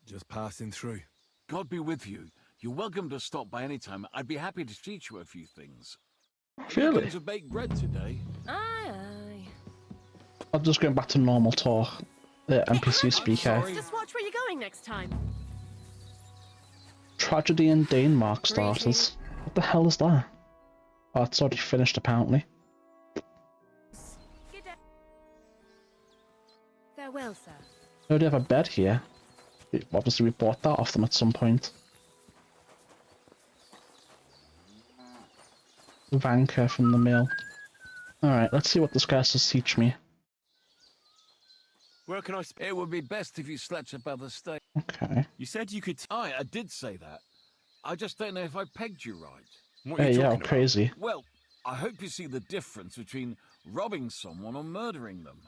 Just passing through. God be with you. You're welcome to stop by any time. I'd be happy to teach you a few things. Really? Going to bake bread today? Aye, aye. I'm just going back to normal talk. The NPC speaker. Just watch where you're going next time. Tragedy in Denmark starters. What the hell is that? Oh, it's already finished apparently. Farewell, sir. I already have a bed here. Obviously we bought that off them at some point. Vanker from the mill. Alright, let's see what this guy has to teach me. Where can I... It would be best if you slept above the stage. Okay. You said you could... I did say that. I just don't know if I pegged you right. What are Hey, you yeah, talking about? crazy. Well, I hope you see the difference between robbing someone or murdering them.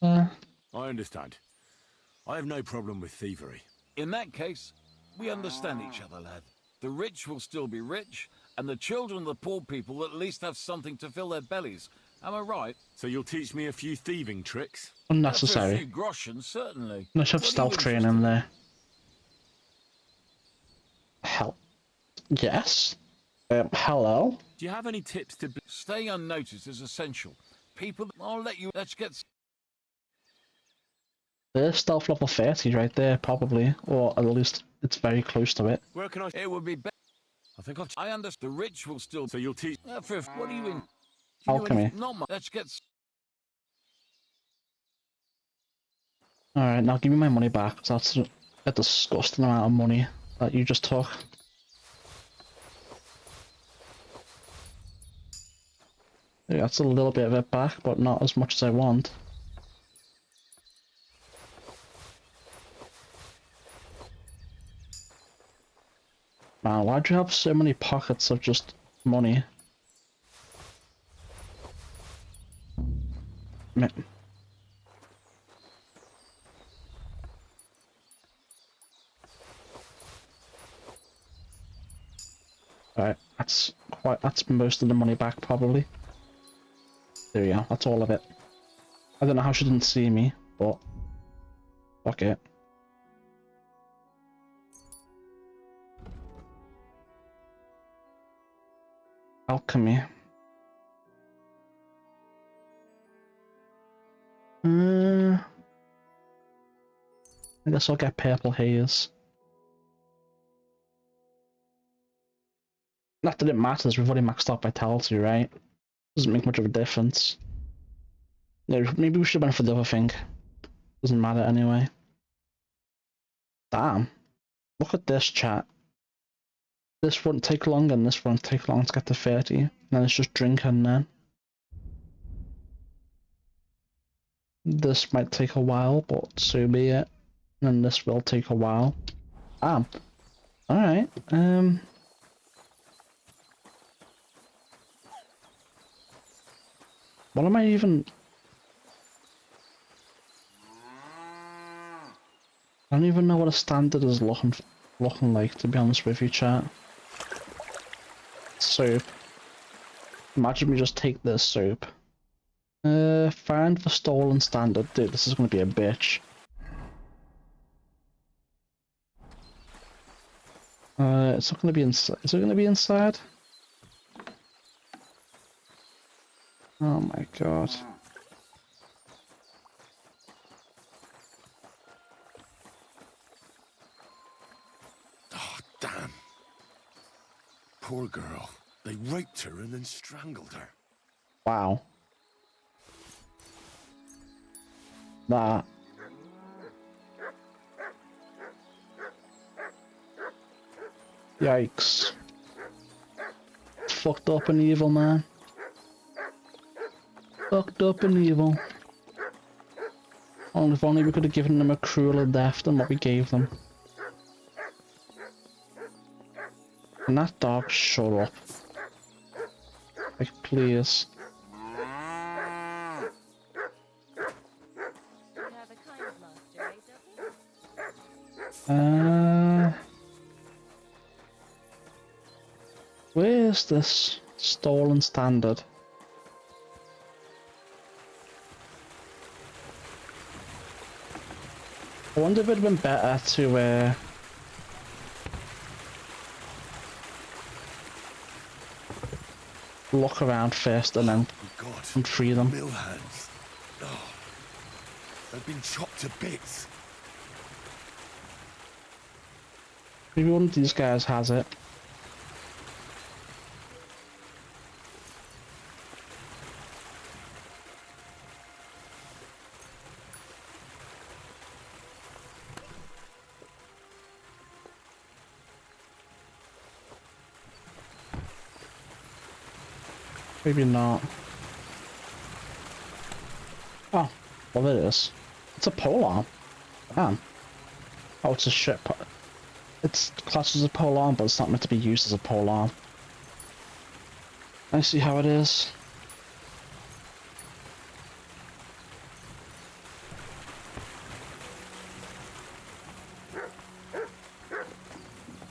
I understand. I have no problem with thievery. In that case, we understand each other, lad. The rich will still be rich, and the children of the poor people at least have something to fill their bellies. Am I right? So you'll teach me a few thieving tricks? For a Unnecessary. few groshens, certainly. Let's have What are you stealth training interested in? there. Hell. Yes? Hello? Do you have any tips to... Staying unnoticed is essential. People, I'll let you... Let's get... There's stealth level 30 right there, probably. Or at least it's very close to it. Where can I? It would be better. I think I understand. The rich will still. So you'll teach... Fifth, what are you in? Do you know Alchemy. anything? Not much. Let's get. Alright, now give me my money back, 'cause that's a disgusting amount of money that you just took. Yeah, that's a little bit of it back, but not as much as I want. Man, why'd you have so many pockets of just money? Alright, that's most of the money back probably. There we go, that's all of it. I don't know how she didn't see me, but fuck it. Alchemy. I guess I'll get purple haze. Not that it matters, we've already maxed out Vitality, right? Doesn't make much of a difference. Yeah, maybe we should have went for the other thing. Doesn't matter anyway. Damn. Look at this, chat. This won't take long and this won't take long to get to 30. And then it's just drinking then. This might take a while, but so be it. And this will take a while. Damn. Alright, what am I even... I don't even know what a standard is looking like, to be honest with you, chat. Soap. Imagine we just take this soap. Find the stolen standard. Dude, this is gonna be a bitch. It's not gonna be inside. Is it gonna be inside? Oh my god. Oh, damn. Poor girl. They raped her and then strangled her. Wow. That. Yikes. Fucked up and evil, man. Fucked up and evil. Oh, if only we could have given them a crueler death than what we gave them. And that dog, shut up. Like, please. Where's this stolen standard? I wonder if it'd been better to look around first and then free them. Mill hands. Oh, they've been chopped to bits. Maybe one of these guys has it. Maybe not. Oh, well there it is. It's a polearm. Damn. Oh, it's a shit. It's classed as a polearm, but it's not meant to be used as a polearm. I see how it is.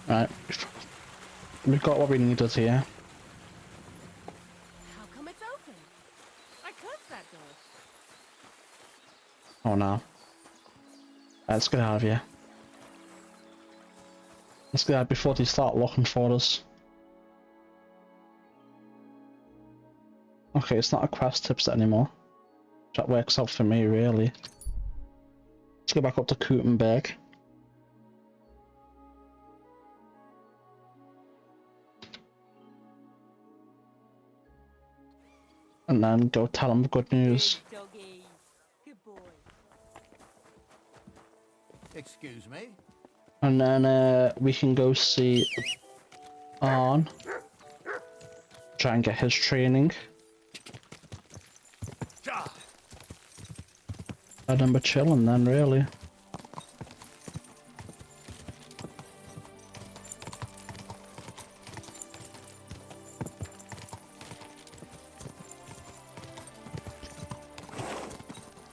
Right. We've got what we needed here. Oh no. Let's get out of here. Let's get out before they start looking for us. Okay, it's not a quest tips anymore. That works out for me, really. go back up to Gutenberg. And then go tell him the good news. Good boy. Excuse me? And then we can go see Arn. Try and get his training. And then we're chilling then, really.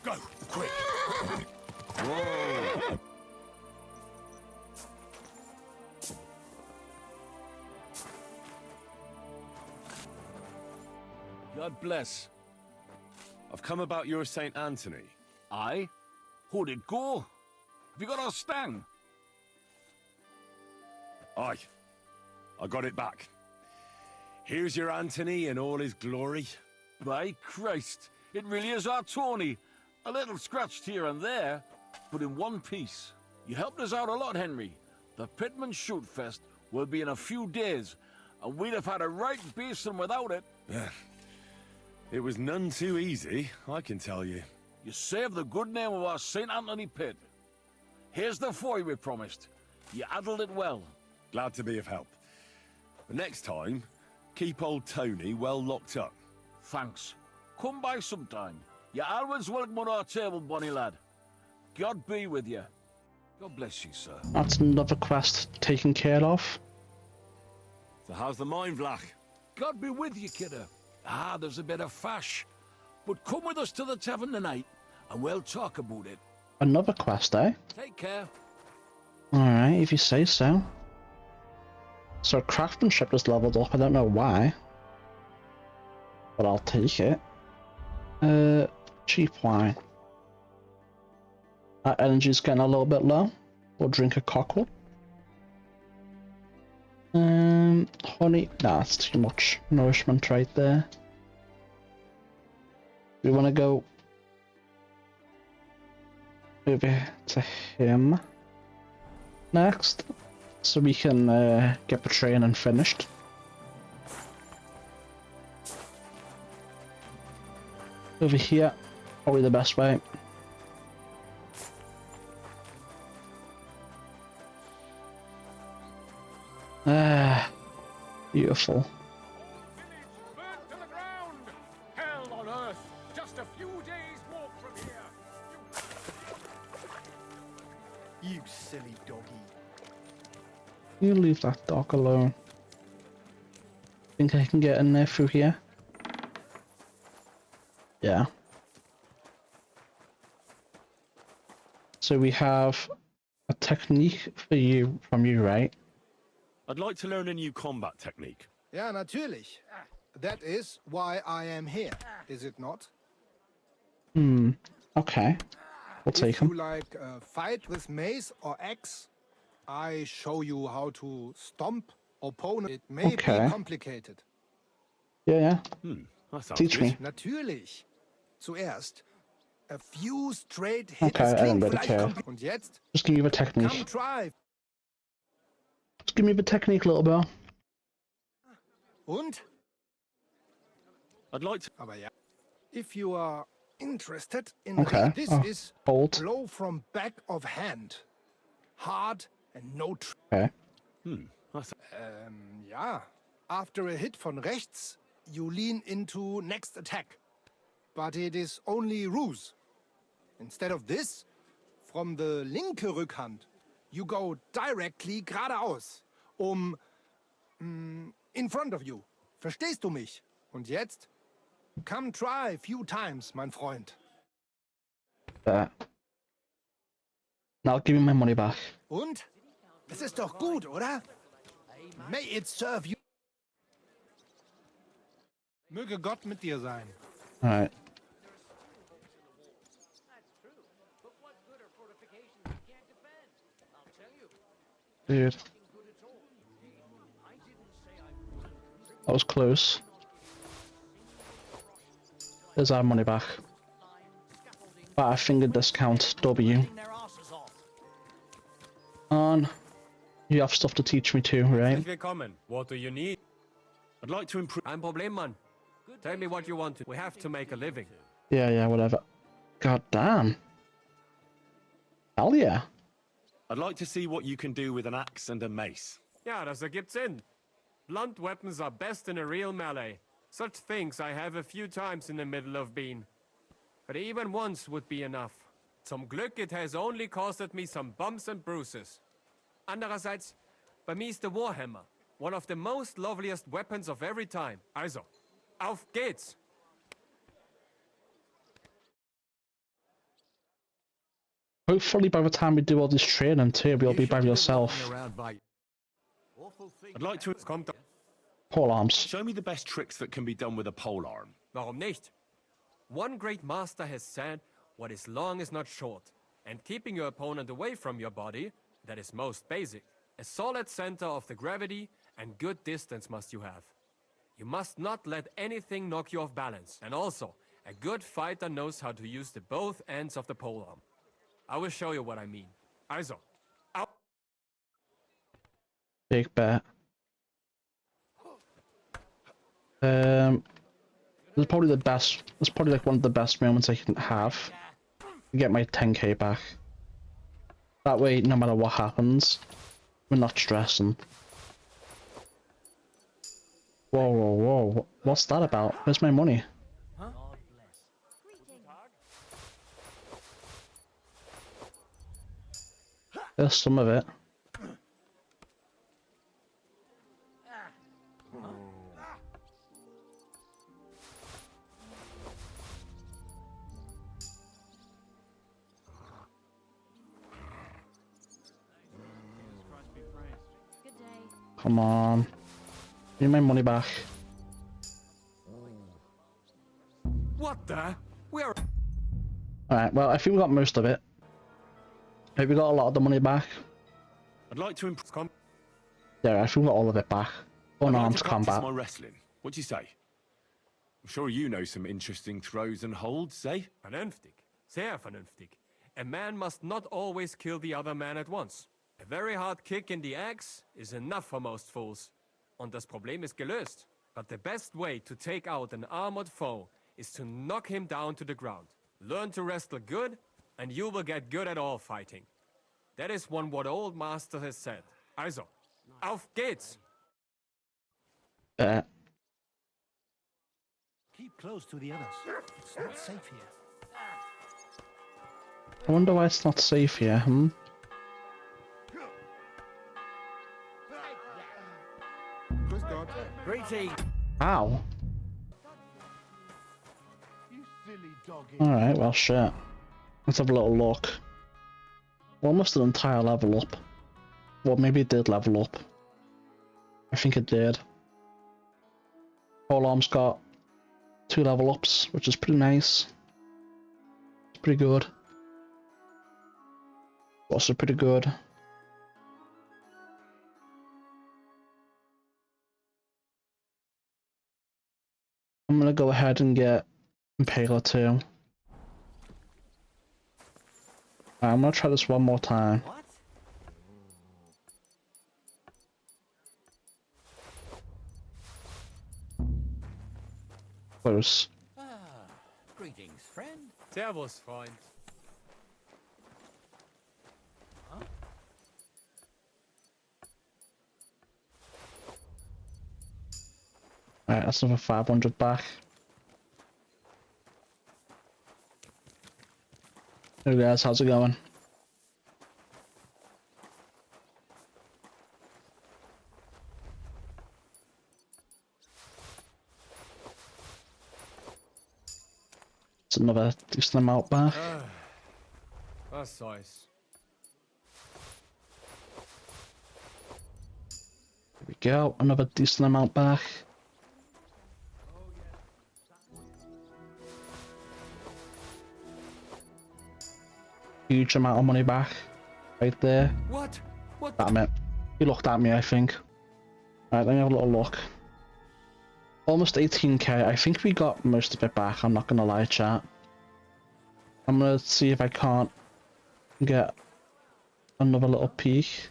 Go, quick! God bless. I've come about your St. Anthony. Aye? How'd it go? Have you got our stang? Aye. I got it back. Here's your Anthony in all his glory. By Christ, it really is our Tony. A little scratched here and there, but in one piece. You helped us out a lot, Henry. The Pitman Shoot Fest will be in a few days, and we'd have had a right basin without it. It was none too easy, I can tell you. You saved the good name of our St. Anthony pit. Here's the foy we promised. You handled it well. Glad to be of help. But next time, keep old Tony well locked up. Thanks. Come by sometime. You're always welcome on our table, bonny lad. God be with you. God bless you, sir. That's another quest taken care of. So how's the mine, Vlach? God be with you, kidder. Ah, there's a bit of fash. But come with us to the tavern tonight, and we'll talk about it. Another quest, eh? Take care. Alright, if you say so. So craftsmanship just leveled up, I don't know why. But I'll take it. Cheap wine. Our energy's getting a little bit low. We'll drink a cockle. Honey. Nah, that's too much nourishment right there. We want to go over to him next, so we can get the training finished. Over here, probably the best way. Ah, beautiful. Burnt to the ground! Hell on earth! Just a few days walk from here! You silly doggy. You leave that dog alone. Think I can get in there through here? Yeah. So we have a technique for you from you, right? I'd like to learn a new combat technique. Ja, natürlich. That is why I am here, is it not? Okay. We'll take If you him. like fight with mace or axe, I show you how to stomp opponent. It may Okay. be complicated. Yeah. That sounds Teach good. me. Natürlich. Zuerst a few straight hits. Okay, I don't klingt really vielleicht care. Und jetzt, Just give me the come technique. try. Just give me the technique, little bro. Und? I'd like to... Aber ja. If you are interested in Okay. this Oh, is hold. blow from back of hand. Hard and no Okay. That's... ja. After a hit von rechts, you lean into next attack. But it is only ruse. Instead of this, from the linke Rückhand, you go directly geradeaus. In front of you. Verstehst du mich? Und jetzt? Come try a few times, mein Freund. There. Now give me my money back. Und? Es ist doch gut, oder? May it serve you. Möge Gott mit dir sein. Alright. Dude. That was close. There's our money back. But I fingered discount W. on. You have stuff to teach me too, right? Herzlich willkommen. What do you need? I'd like to improve. Kein Problem, Mann. Tell me what you want to. We have to make a living. Yeah, whatever. God damn. Hell yeah. I'd like to see what you can do with an axe and a mace. Ja, das ergibt Sinn. Blunt weapons are best in a real melee. Such things I have a few times in the middle of being. But even once would be enough. Zum Glück it has only costed me some bumps and bruises. Andererseits, bei mir ist der Warhammer one of the most loveliest weapons of every time. Also, auf geht's! Hopefully by the time we do all this training too, you'll be by yourself. I'd like to. Pole arms. Show me the best tricks that can be done with a pole arm. Warum nicht? One great master has said, what is long is not short. And keeping your opponent away from your body, that is most basic. A solid center of the gravity and good distance must you have. You must not let anything knock you off balance. And also, a good fighter knows how to use the both ends of the polearm. I will show you what I mean. Also, out. Big bet. It's probably the best. It's probably like one of the best moments I can have to get my 10k back. That way, no matter what happens, we're not stressing. Whoa. What's that about? Where's my money? There's some of it. Come on. Give me my money back. What the? We are. Alright, well, I think we got most of it. Have we got a lot of the money back? I'd like to improve. Yeah, I think we got all of it back. Unarmed combat. My wrestling. What do you say? I'm sure you know some interesting throws and holds, eh? Vernünftig. Sehr vernünftig. A man must not always kill the other man at once. A very hard kick in the axe is enough for most fools. Und das Problem ist gelöst. But the best way to take out an armored foe is to knock him down to the ground. Learn to wrestle good, and you will get good at all fighting. That is what old master has said. Also, auf geht's! Keep close to the others. It's not safe here. I wonder why it's not safe here, hmm? Greetings. Ow. Alright, well shit. Let's have a little look. Almost an entire level up. Well, maybe it did level up. I think it did. Pole arm's got 2 level ups, which is pretty nice. It's pretty good. Also pretty good. I'm gonna go ahead and get Impaler too. I'm gonna try this one more time. What? Close. Greetings, friend. Servus, Freund. Alright, that's another 500 back. Hey guys, how's it going? It's another decent amount back. Was soll's. There we go, another decent amount back. Huge amount of money back. Right there. What? What? Damn it. He looked at me, I think. Alright, let me have a little look. Almost 18k. I think we got most of it back, I'm not gonna lie, chat. I'm gonna see if I can't get another little peek.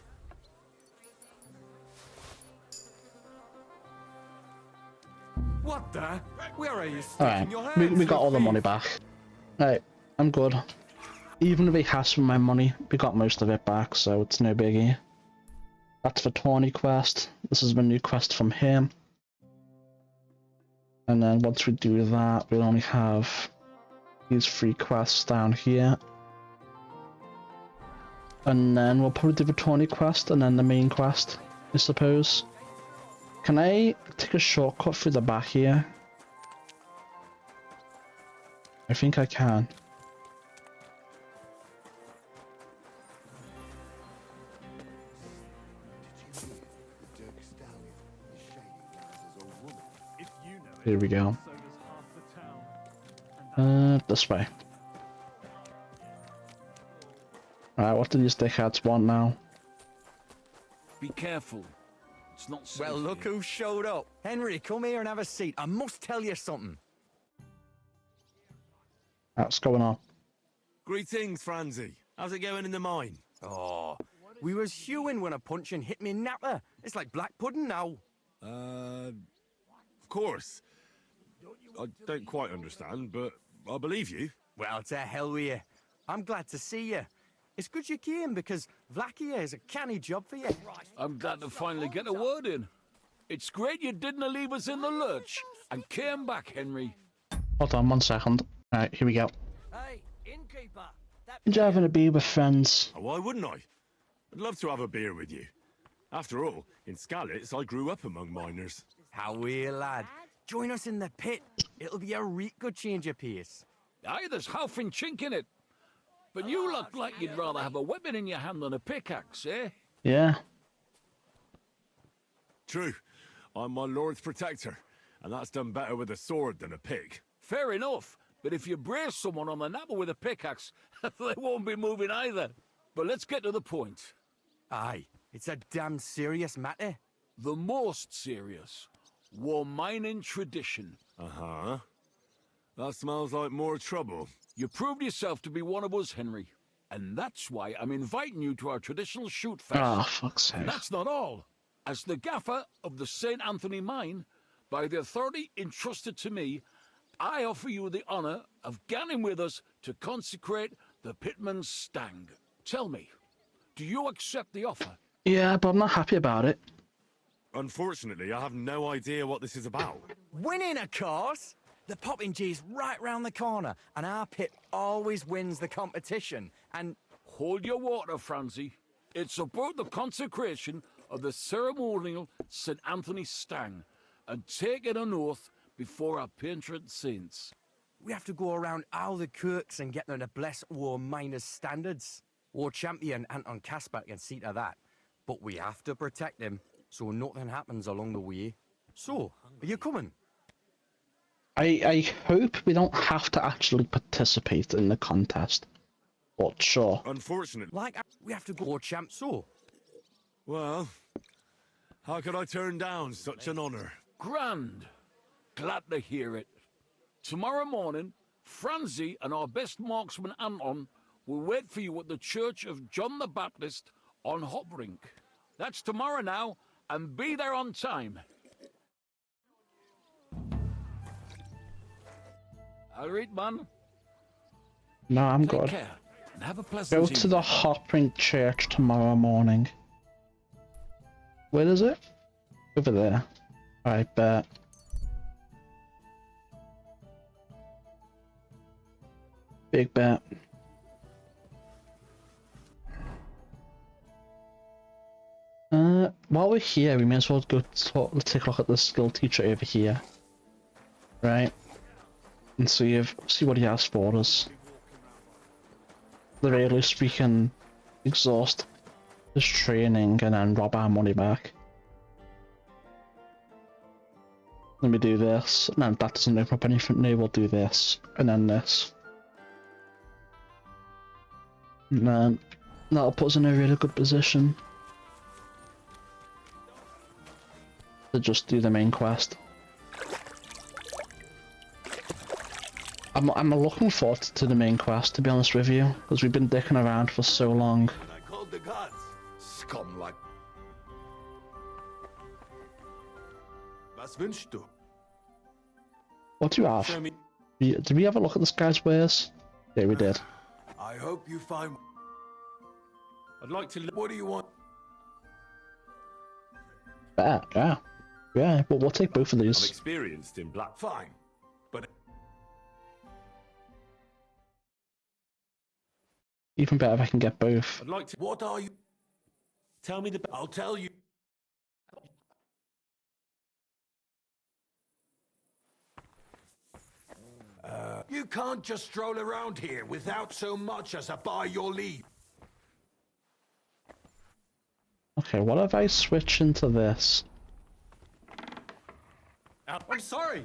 What the? Where are you Alright, sticking your we hands, got you all the money thief? back. Right, I'm good. Even if he has some of my money, we got most of it back, so it's no biggie. That's for Tawny quest. This is a new quest from him. And then once we do that, we'll only have these 3 quests down here. And then we'll probably do the Tawny quest and then the main quest, I suppose. Can I take a shortcut through the back here? I think I can. Here we go. This way. Alright, what do these dickheads want now? Be careful. It's not safe. Well, look here. who showed up. Henry, come here and have a seat. I must tell you something. What's going on? Greetings, Franzi. How's it going in the mine? Oh, we was hewing when a punching hit me napper. It's like black pudding now. Of course. I don't quite understand, but I believe you. Well, to hell with you. I'm glad to see you. It's good you came because Vlachia is a canny job for you. I'm glad to finally get a word in. It's great you didn't leave us in the lurch and came back, Henry. Hold on 1 second. Alright, here we go. Hey, innkeeper. Enjoy having a beer with friends. Oh, why wouldn't I? I'd love to have a beer with you. After all, in Skalitz, I grew up among miners. How are you, lad? Join us in the pit. It'll be a real good change of pace. Aye, there's half and chink in it. But you look like you'd rather have a weapon in your hand than a pickaxe, eh? Yeah. True. I'm my lord's protector, and that's done better with a sword than a pick. Fair enough. But if you brace someone on the napper with a pickaxe, they won't be moving either. But let's get to the point. Aye, it's a damn serious matter. The most serious. War mining tradition. Uh-huh. That smells like more trouble. You proved yourself to be one of us, Henry. And that's why I'm inviting you to our traditional shoot fest. Ah, fuck's sake. And that's not all. As the gaffer of the St. Anthony mine, by the authority entrusted to me, I offer you the honor of ganning with us to consecrate the Pitman's Stang. Tell me, do you accept the offer? Yeah, but I'm not happy about it. Unfortunately, I have no idea what this is about. Winning, of course! The popping G's right round the corner, and our pit always wins the competition. And hold your water, Franzi. It's about the consecration of the ceremonial St. Anthony Stang, and taking an oath before our patron saints. we have to go around all the kirks and get them to bless war miners' standards. War champion Anton Kasper can see to that, but we have to protect him so nothing happens along the way. So, are you coming? I hope we don't have to actually participate in the contest. But sure. Unfortunately. Like, we have to go champ, so. Well, how could I turn down such an honor? Grand. Glad to hear it. Tomorrow morning, Franzi and our best marksman Anton will wait for you at the Church of John the Baptist on Hoprink. That's tomorrow now, and be there on time. All right, man. No, I'm Take good. care, and have a pleasant Go to the evening. Hoprink Church tomorrow morning. Where is it? Over there. I bet. Big bet. While we're here, we may as well go take a look at the skill teacher over here. Right? And see what he has for us. At the very least, we can exhaust his training and then rob our money back. Let me do this, and then that doesn't open up anything new, we'll do this, and then this. And then that'll put us in a really good position to just do the main quest. I'm looking forward to the main quest, to be honest with you, because we've been dicking around for so long. I called the gods. Scum like. Was wünschst du? What do you have? Show me. Did we have a look at this guy's wares? Yeah, we did. I hope you find... I'd like to. What do you want? Better, yeah. Yeah, but we'll take both of I'm these. experienced in black. Fine. But Even better if I can get both. I'd like to. what are you... Tell me the. I'll tell you. You can't just stroll around here without so much as a by your leave. Okay, what if I switch into this? I'm sorry.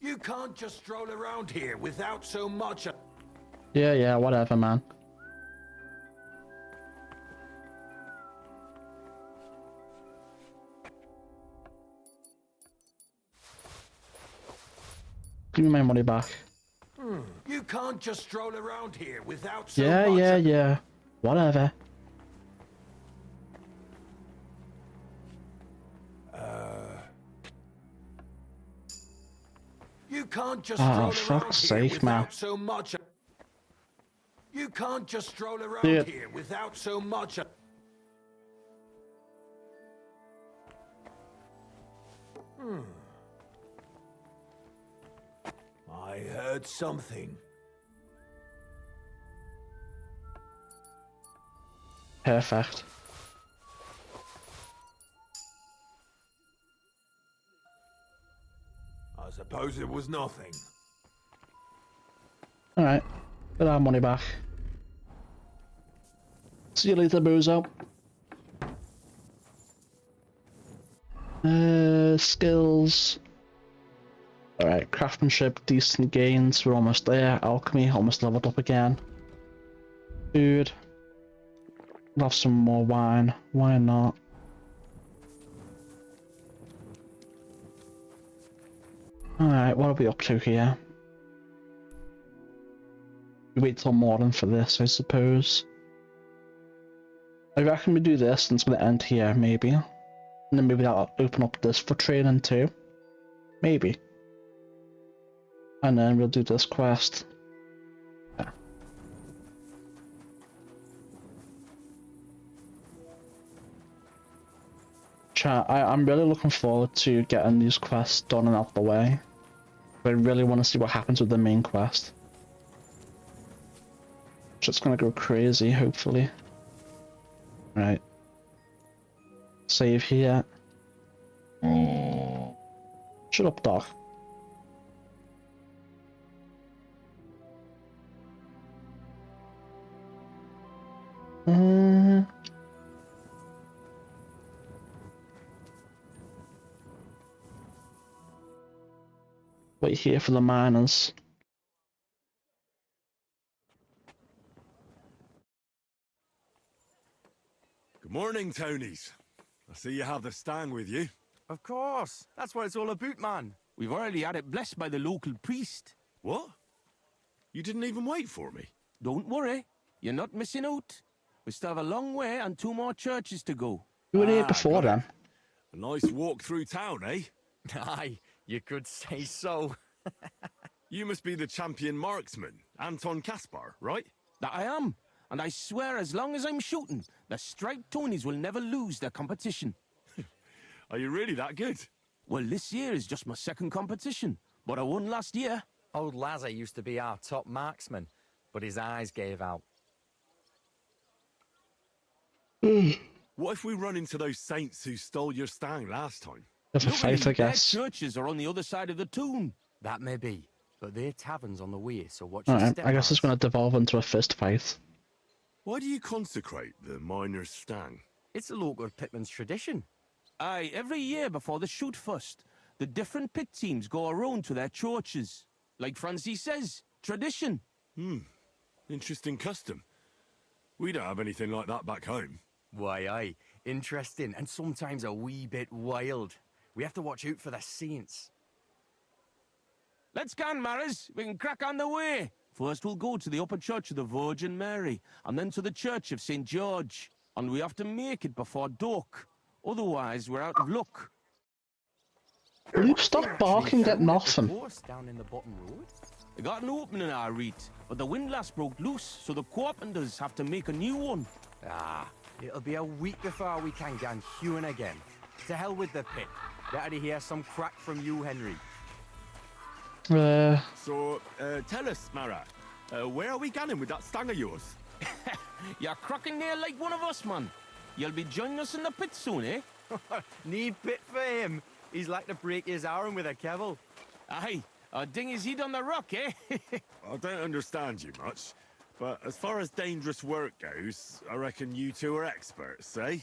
You can't just stroll around here without so much... Yeah, whatever, man. Give me my money back. You can't just stroll around here without so Yeah, much... yeah. Whatever. You can't just Oh, stroll around fuck's here sake, without man. so much... You can't just stroll around Dude. here without so much... I heard something. Perfect. I suppose it was nothing. Alright. Get our money back. See you later, Bozo. Skills. Alright, craftsmanship, decent gains, we're almost there. Alchemy, almost leveled up again. Food. We'll have some more wine. Why not? Alright, what are we up to here? We wait till morning for this, I suppose. I reckon we do this and it's going to end here, maybe. And then maybe that'll open up this for training too. Maybe. And then we'll do this quest. Yeah. Chat, I'm really looking forward to getting these quests done and out the way. I really want to see what happens with the main quest. It's gonna go crazy, hopefully. Right. Save here. Shut up, dog. Wait here for the miners. Good morning, Tonies. I see you have the stang with you. Of course. That's what it's all about, man. We've already had it blessed by the local priest. What? You didn't even wait for me? Don't worry, you're not missing out. We still have a long way and 2 more churches to go. You were here before got it. then. A nice walk through town, eh? Aye, you could say so. You must be the champion marksman, Anton Kaspar, right? That I am. And I swear as long as I'm shooting, the striped Tonies will never lose their competition. Are you really that good? Well, this year is just my 2nd competition, but I won last year. Old Lazar used to be our top marksman, but his eyes gave out. What if we run into those saints who stole your stang last time? Have a fight, I guess. Their churches are on the other side of the tomb. That may be, but their tavern's on the way, so watch your Alright, step. I guess it's gonna devolve into a fist fight. Why do you consecrate the miner's stang? It's a local pitman's tradition. Aye, every year before the shoot first, the different pit teams go around to their churches. Like Francie says, tradition. Interesting custom. We don't have anything like that back home. Why, aye. Interesting, and sometimes a wee bit wild. We have to watch out for the saints. Let's go, Maris. We can crack on the way. First, we'll go to the upper church of the Virgin Mary, and then to the church of St. George. And we have to make it before dark. Otherwise, we're out of luck. Will you stop barking at nothing? Down in the bottom road? They got an opening, I read, but the windlass broke loose, so the carpenters have to make a new one. Ah, it'll be a week before we can get hewing again. To hell with the pit. Better to hear some crack from you, Henry. So, tell us, Mara, where are we going with that stang of yours? You're cracking there like one of us, man. You'll be joining us in the pit soon, eh? Need pit for him. He's like to break his arm with a kevil. Aye, or ding his head on the rock, eh? I don't understand you much, but as far as dangerous work goes, I reckon you two are experts, eh?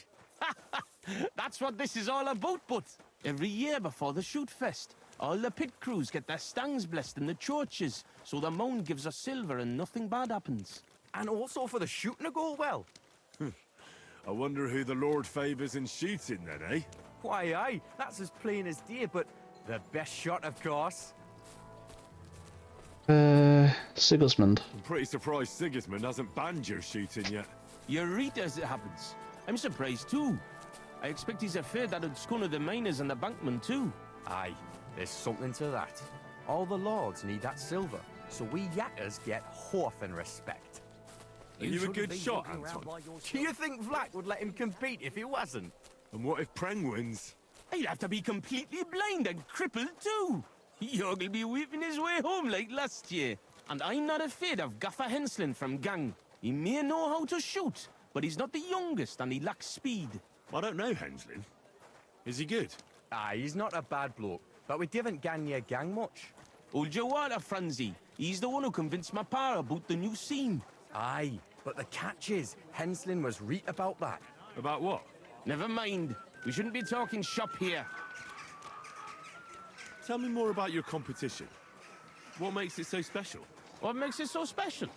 That's what this is all about, but every year before the shoot fest, all the pit crews get their stangs blessed in the churches, so the mound gives us silver and nothing bad happens. And also for the shooting to go well. I wonder who the Lord favours in shooting then, eh? Why, aye, that's as plain as day, but the best shot, of course. Sigismund. I'm pretty surprised Sigismund hasn't banned your shooting yet. You're right as it happens. I'm surprised too. I expect he's afraid that it's gonna the miners and the bankmen too. Aye, there's something to that. All the lords need that silver, so we yatters get horth and respect. Are you a good shot, Anton? Do you think Vlak would let him compete if he wasn't? And what if Preng wins? He'd have to be completely blind and crippled too. He'll be weeping his way home like last year. And I'm not afraid of Gaffer Henslin from Gang. He may know how to shoot, but he's not the youngest and he lacks speed. I don't know Henslin. Is he good? Aye, he's not a bad bloke, but we didn't gang near Gang much. Hold your water, Franzi. He's the one who convinced my pa about the new scene. Aye, but the catch is, Henslin was right about that. About what? Never mind. We shouldn't be talking shop here. Tell me more about your competition. What makes it so special? What makes it so special?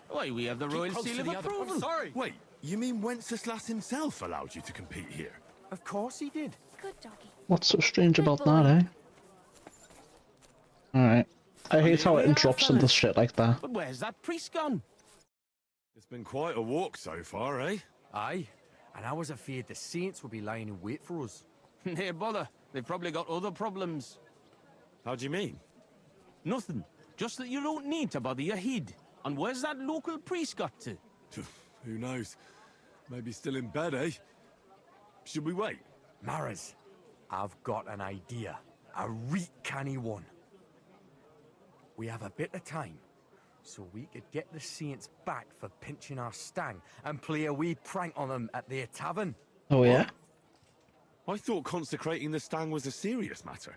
Why, we have the Royal Seal of Approval. Sorry. Wait, you mean Wenceslas himself allowed you to compete here? Of course he did. Good doggy. What's so strange about that, eh? Alright. I hate how it interrupts into shit like that. But where's that priest gone? It's been quite a walk so far, eh? Aye, and I was afraid the saints would be lying in wait for us. Hey, bother. They've probably got other problems. How do you mean? Nothing. Just that you don't need to bother your head. And where's that local priest got to? Who knows? Maybe still in bed, eh? Should we wait? Maras, I've got an idea. A reet canny one. We have a bit of time, so we could get the saints back for pinching our stang and play a wee prank on them at their tavern. Oh, yeah? I thought consecrating the stang was a serious matter.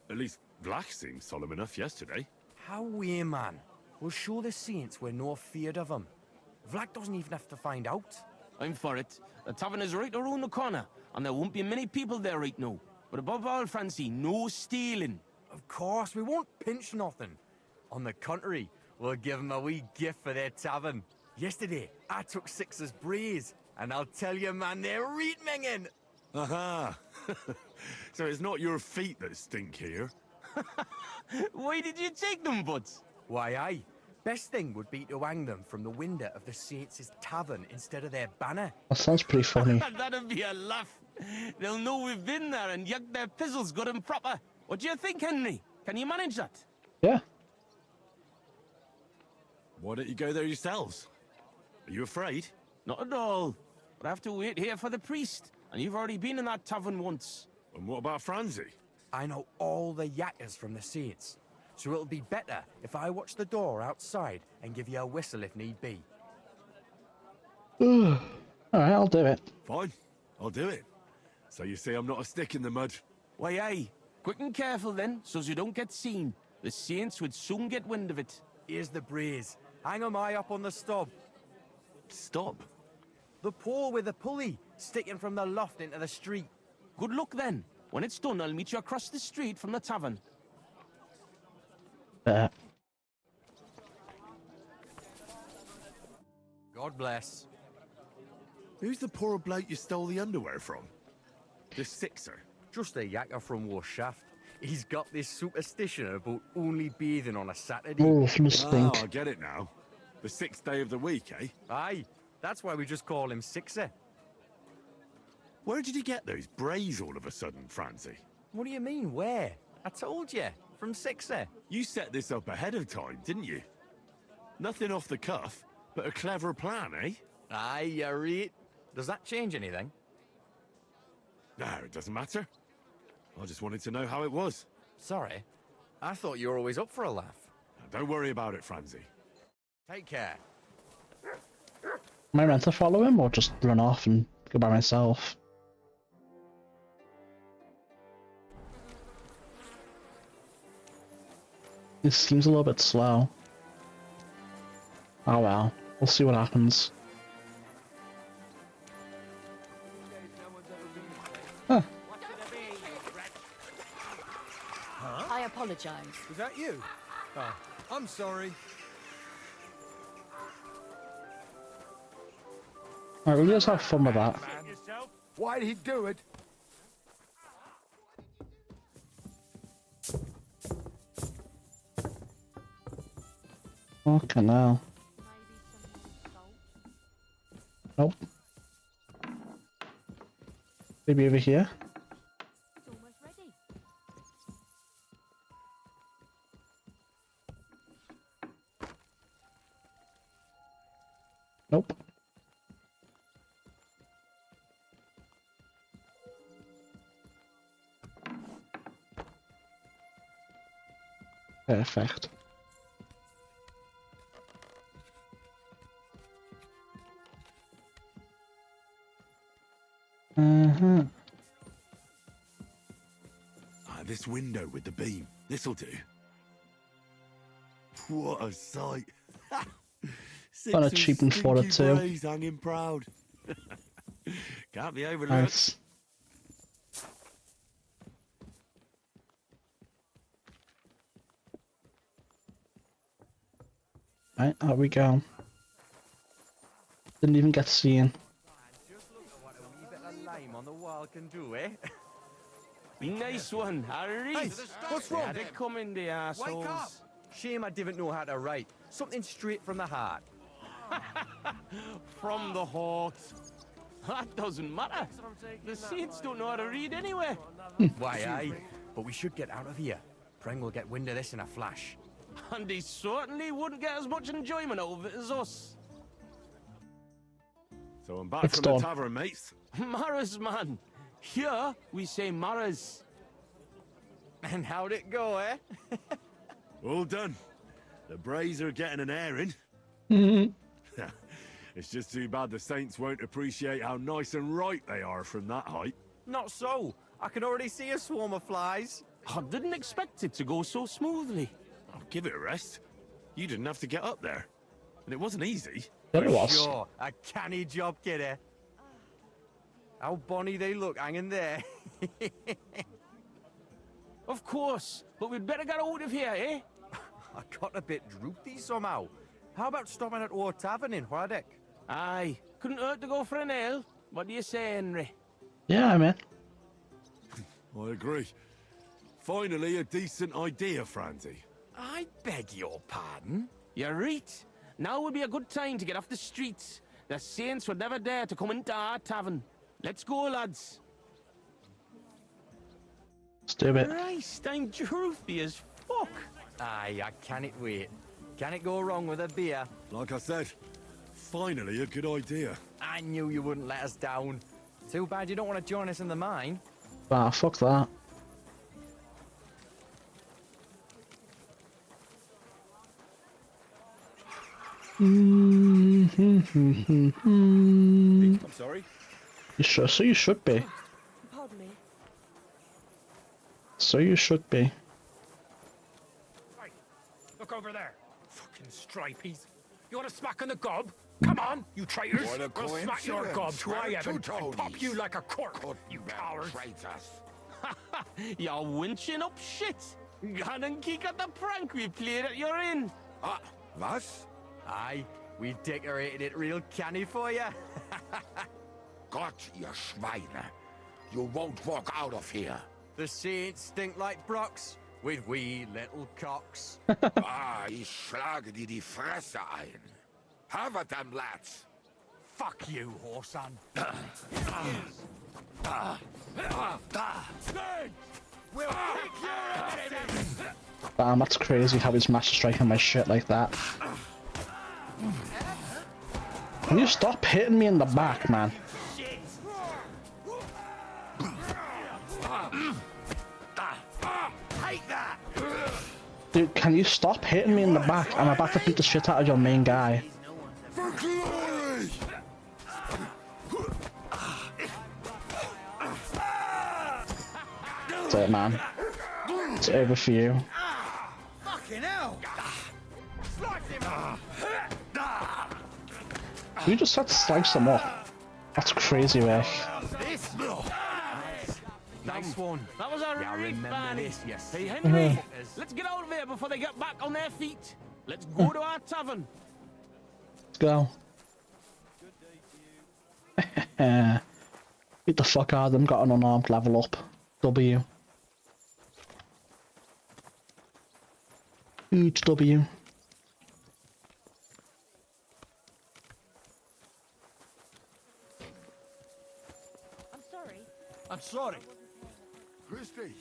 At least Vlach seemed solemn enough yesterday. How we, man? We'll show the saints we're no feared of them. Vlak doesn't even have to find out. I'm for it. The tavern is right around the corner, and there won't be many people there right now. But above all, Francie, no stealing. Of course, we won't pinch nothing. On the contrary, we'll give them a wee gift for their tavern. Yesterday, I took 6's braes, and I'll tell you, man, they're reet minging. Aha! So it's not your feet that stink here. Why did you take them, Butts? Why, aye. Best thing would be to hang them from the window of the saints' tavern instead of their banner. That sounds pretty funny. That'd be a laugh. They'll know we've been there and yucked their pizzles good and proper. What do you think, Henry? Can you manage that? Yeah. Why don't you go there yourselves? Are you afraid? Not at all. But I have to wait here for the priest. And you've already been in that tavern once. And what about Franzi? I know all the yatters from the saints. So it'll be better if I watch the door outside and give you a whistle if need be. Alright, I'll do it. Fine, I'll do it. So you see I'm not a stick in the mud. Why, aye. Quick and careful then, so you don't get seen. The saints would soon get wind of it. Here's the braes. Hang 'em high up on the stub. Stop. The pole with the pulley, sticking from the loft into the street. Good luck then. When it's done, I'll meet you across the street from the tavern. God bless. Who's the poor bloke you stole the underwear from? The sixer. Just a yakker from War Shaft. He's got this superstition about only bathing on a Saturday. Oh, from the Oh, stink. I get it now. The 6th day of the week, eh? Aye, that's why we just call him Sixer. Where did you get those brays all of a sudden, Francie? What do you mean, where? I told you, from Sixer. You set this up ahead of time, didn't you? Nothing off the cuff, but a clever plan, eh? Aye, you're right. Does that change anything? No, it doesn't matter. I just wanted to know how it was. Sorry, I thought you were always up for a laugh. Now, don't worry about it, Francie. Take care. Am I meant to follow him or just run off and go by myself? This seems a little bit slow. Oh well, we'll see what happens. Huh. I apologize. Was that you? Oh, I'm sorry. Alright, we'll just have fun with that. Why'd he do it? Okay, now. Nope. Maybe over here? Nope. Perfect. This window with the beam. This'll do. What a sight. Got a cheap and for it too. Hanging proud. Can't be overlooked. Nice. Right, out we go. Didn't even get seen. Just look at what a wee bit of lime on the wall can do, eh? Nice one, Harry. Hey, what's wrong? Had it coming, the assholes. Wake up! Shame I didn't know how to write. Something straight from the heart. From the heart. That doesn't matter. The saints don't know how to read anyway. Why, aye. But we should get out of here. Preng will get wind of this in a flash. And he certainly wouldn't get as much enjoyment out of it as us. So I'm back It's from done. the tavern, mates. Maras, man. Here, we say Maras. And how'd it go, eh? All done. The brays are getting an airing. It's just too bad the saints won't appreciate how nice and right they are from that height. Not so. I can already see a swarm of flies. I didn't expect it to go so smoothly. Oh, give it a rest. You didn't have to get up there. And it wasn't easy. There it was. Sure, a canny job, kidder. How bonny they look hanging there. Of course, but we'd better get out of here, eh? I got a bit droopy somehow. How about stopping at our tavern in Hradek? Aye, couldn't hurt to go for an ale. What do you say, Henry? Yeah, I'm in. I agree. Finally, a decent idea, Francie. I beg your pardon? You're right. Now would be a good time to get off the streets. The saints would never dare to come into our tavern. Let's go, lads. Let's do it. Christ, I'm droopy as fuck. Aye, I can't wait. Can it go wrong with a beer? Like I said, finally a good idea. I knew you wouldn't let us down. Too bad you don't want to join us in the mine. Ah, fuck that. I'm sorry? You sure? So you should be. Pardon me. So you should be. Hey, look over there. Fucking stripies. You want a smack on the gob? Come on, you traitors. What a We'll smack your gob coincidence. to We're I two haven't and pop Tonies. you like a cork, you cowards. Traitors. You're winching up shit. Gone and kick at the prank we played at your inn. Ah, was? Aye, we decorated it real canny for you. Gott, ihr Schweine. You won't walk out of here. The saints stink like brocks with wee little cocks. Ich schlage dir die Fresse ein. Have it then, lads. Fuck you, whoreson. We'll kick your enemies. Damn, that's crazy how he's master striking my shit like that. Can you stop hitting me in the back, man? Dude, can you stop hitting me in the back? I'm about to beat the shit out of your main guy. For glory! That's it, man. It's over for you. Fucking hell! You just had to slice them up. That's crazy, Rick. Nice one. That was a Yeah, reef, remember Barney. this, yes. Hey, Henry, let's get out of here before they get back on their feet. Let's go to our tavern. Let's go. Beat the fuck out of them, got an unarmed level up. W. Huge W. I'm sorry. Christy.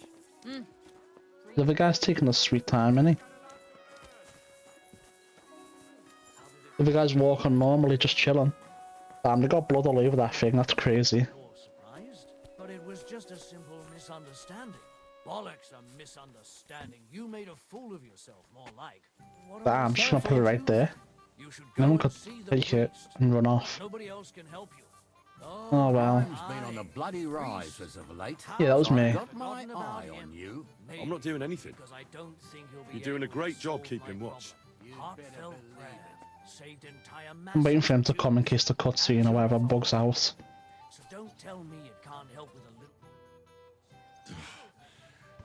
The other guy's taking a sweet time, isn't he? The other guy's walking normally, just chilling. Damn, they got blood all over that thing, that's crazy. You're surprised, but it was just a simple misunderstanding. Bollocks, a misunderstanding. You made a fool of yourself, more like. Damn, just gonna put it right there. You should No go one and could see the take it priest. and run off. Nobody else can help you. Oh well. Been on the bloody rise as of late. Yeah, that was me. Got my eye on you. I'm not doing anything. Because I don't think he'll be You're doing a able to great job solve keeping my watch. problem. Heartfelt prayer. Saved entire I'm waiting for him to masses. come in case the cutscene or whatever bugs out. So don't tell me it can't help with a little.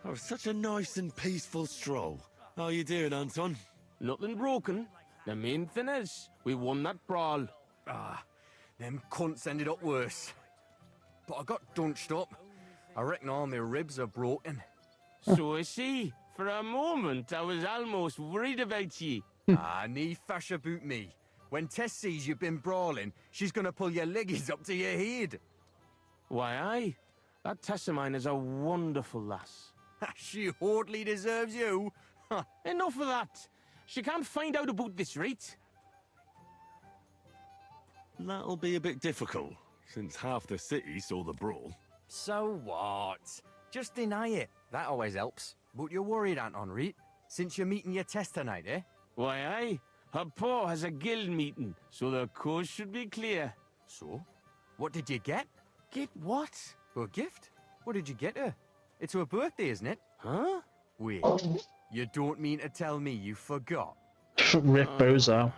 Oh, such a nice and peaceful stroll. How are you doing, Anton? Nothing broken. The main thing is, we won that brawl. Ah, them cunts ended up worse. But I got dunched up. I reckon all my ribs are broken. So I see. For a moment, I was almost worried about you. Need fash about me. When Tess sees you've been brawling, she's gonna pull your leggies up to your head. Why, aye. That Tess of mine is a wonderful lass. She hardly deserves you. Enough of that. She can't find out about this, right? That'll be a bit difficult, since half the city saw the brawl. So what? Just deny it. That always helps. But you're worried, Anton, right? Since you're meeting your Tess tonight, eh? Why, aye. Her pa has a guild meeting, so the coast should be clear. So? What did you get? Get what? A gift? What did you get her? It's her birthday, isn't it? Huh? Wait, you don't mean to tell me you forgot? Rip Bozo.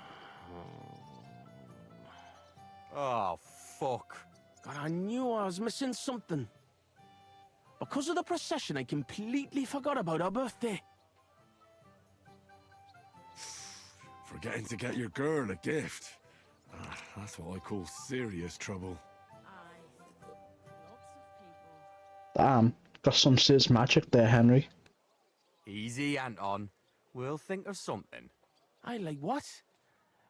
Oh, fuck. God, I knew I was missing something. Because of the procession, I completely forgot about her birthday. Forgetting to get your girl a gift. That's what I call serious trouble. Damn, got some serious magic there, Henry. Easy, Anton. We'll think of something. I like what?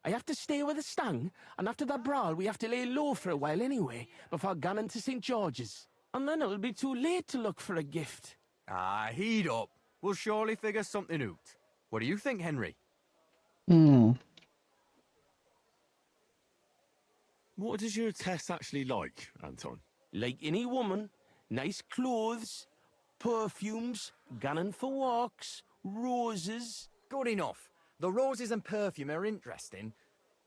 I have to stay with the Stang, and after that brawl, we have to lay low for a while anyway, before going to St. George's. And then it'll be too late to look for a gift. Heat up. We'll surely figure something out. What do you think, Henry? What does your Tess actually like, Anton? Like any woman, nice clothes, perfumes, going for walks, roses. Good enough. The roses and perfume are interesting.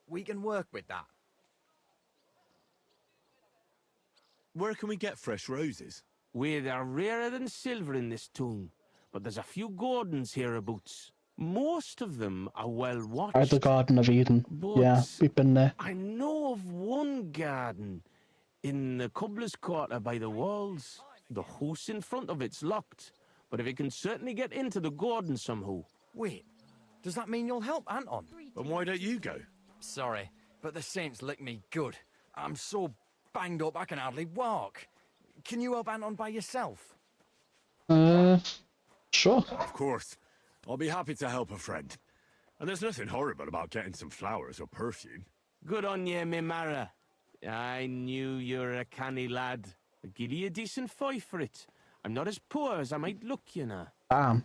We can work with that. Where can we get fresh roses? Where they're rarer than silver in this town, but there's a few gardens hereabouts. Most of them are well watched. At the Garden of Eden. But Yeah, we've been there. I know of one garden in the cobbler's quarter by the walls. The house in front of it's locked, but if it can certainly get into the garden somehow. Wait, does that mean you'll help Anton? And why don't you go? Sorry, but the Saints licked me good. I'm so banged up I can hardly walk. Can you help Anton by yourself? Sure. Of course. I'll be happy to help a friend. And there's nothing horrible about getting some flowers or perfume. Good on ye, me Mara. I knew you were a canny lad. I'll give you a decent five for it. I'm not as poor as I might look, you know. Damn.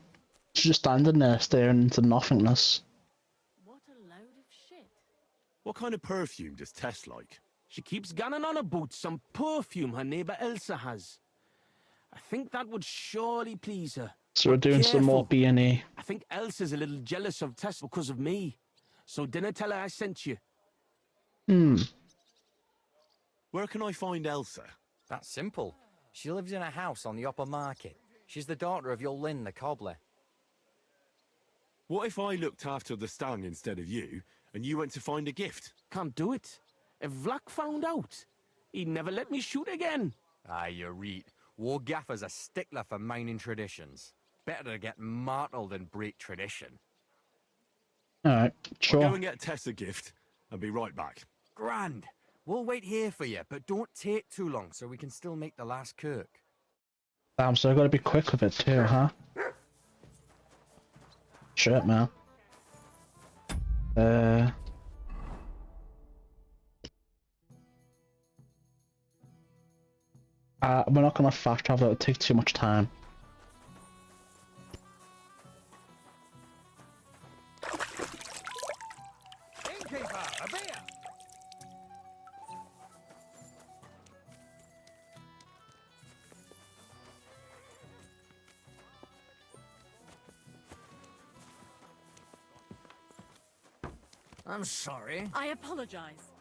She's just standing there staring into nothingness. What a load of shit. What kind of perfume does Tess like? She keeps gunning on about some perfume her neighbour Elsa has. I think that would surely please her. So we're But doing some more careful. B&E. I think Elsa's a little jealous of Tess because of me. So dinna tell her I sent you. Where can I find Elsa? That's simple. She lives in a house on the upper market. She's the daughter of your Lynn the cobbler. What if I looked after the stang instead of you, and you went to find a gift? Can't do it. If Vlak found out, he'd never let me shoot again. Aye, you reet. War Gaffer's a stickler for mining traditions. Better to get martled than break tradition. Alright, I'll go sure. and get Tess a gift, and be right back. Grand. We'll wait here for you, but don't take too long so we can still make the last kirk. Damn, so I gotta be quick with it too, huh? Shit, man. We're not gonna fast travel, it'll take too much time. Innkeeper, a beer! I'm sorry. I apologize.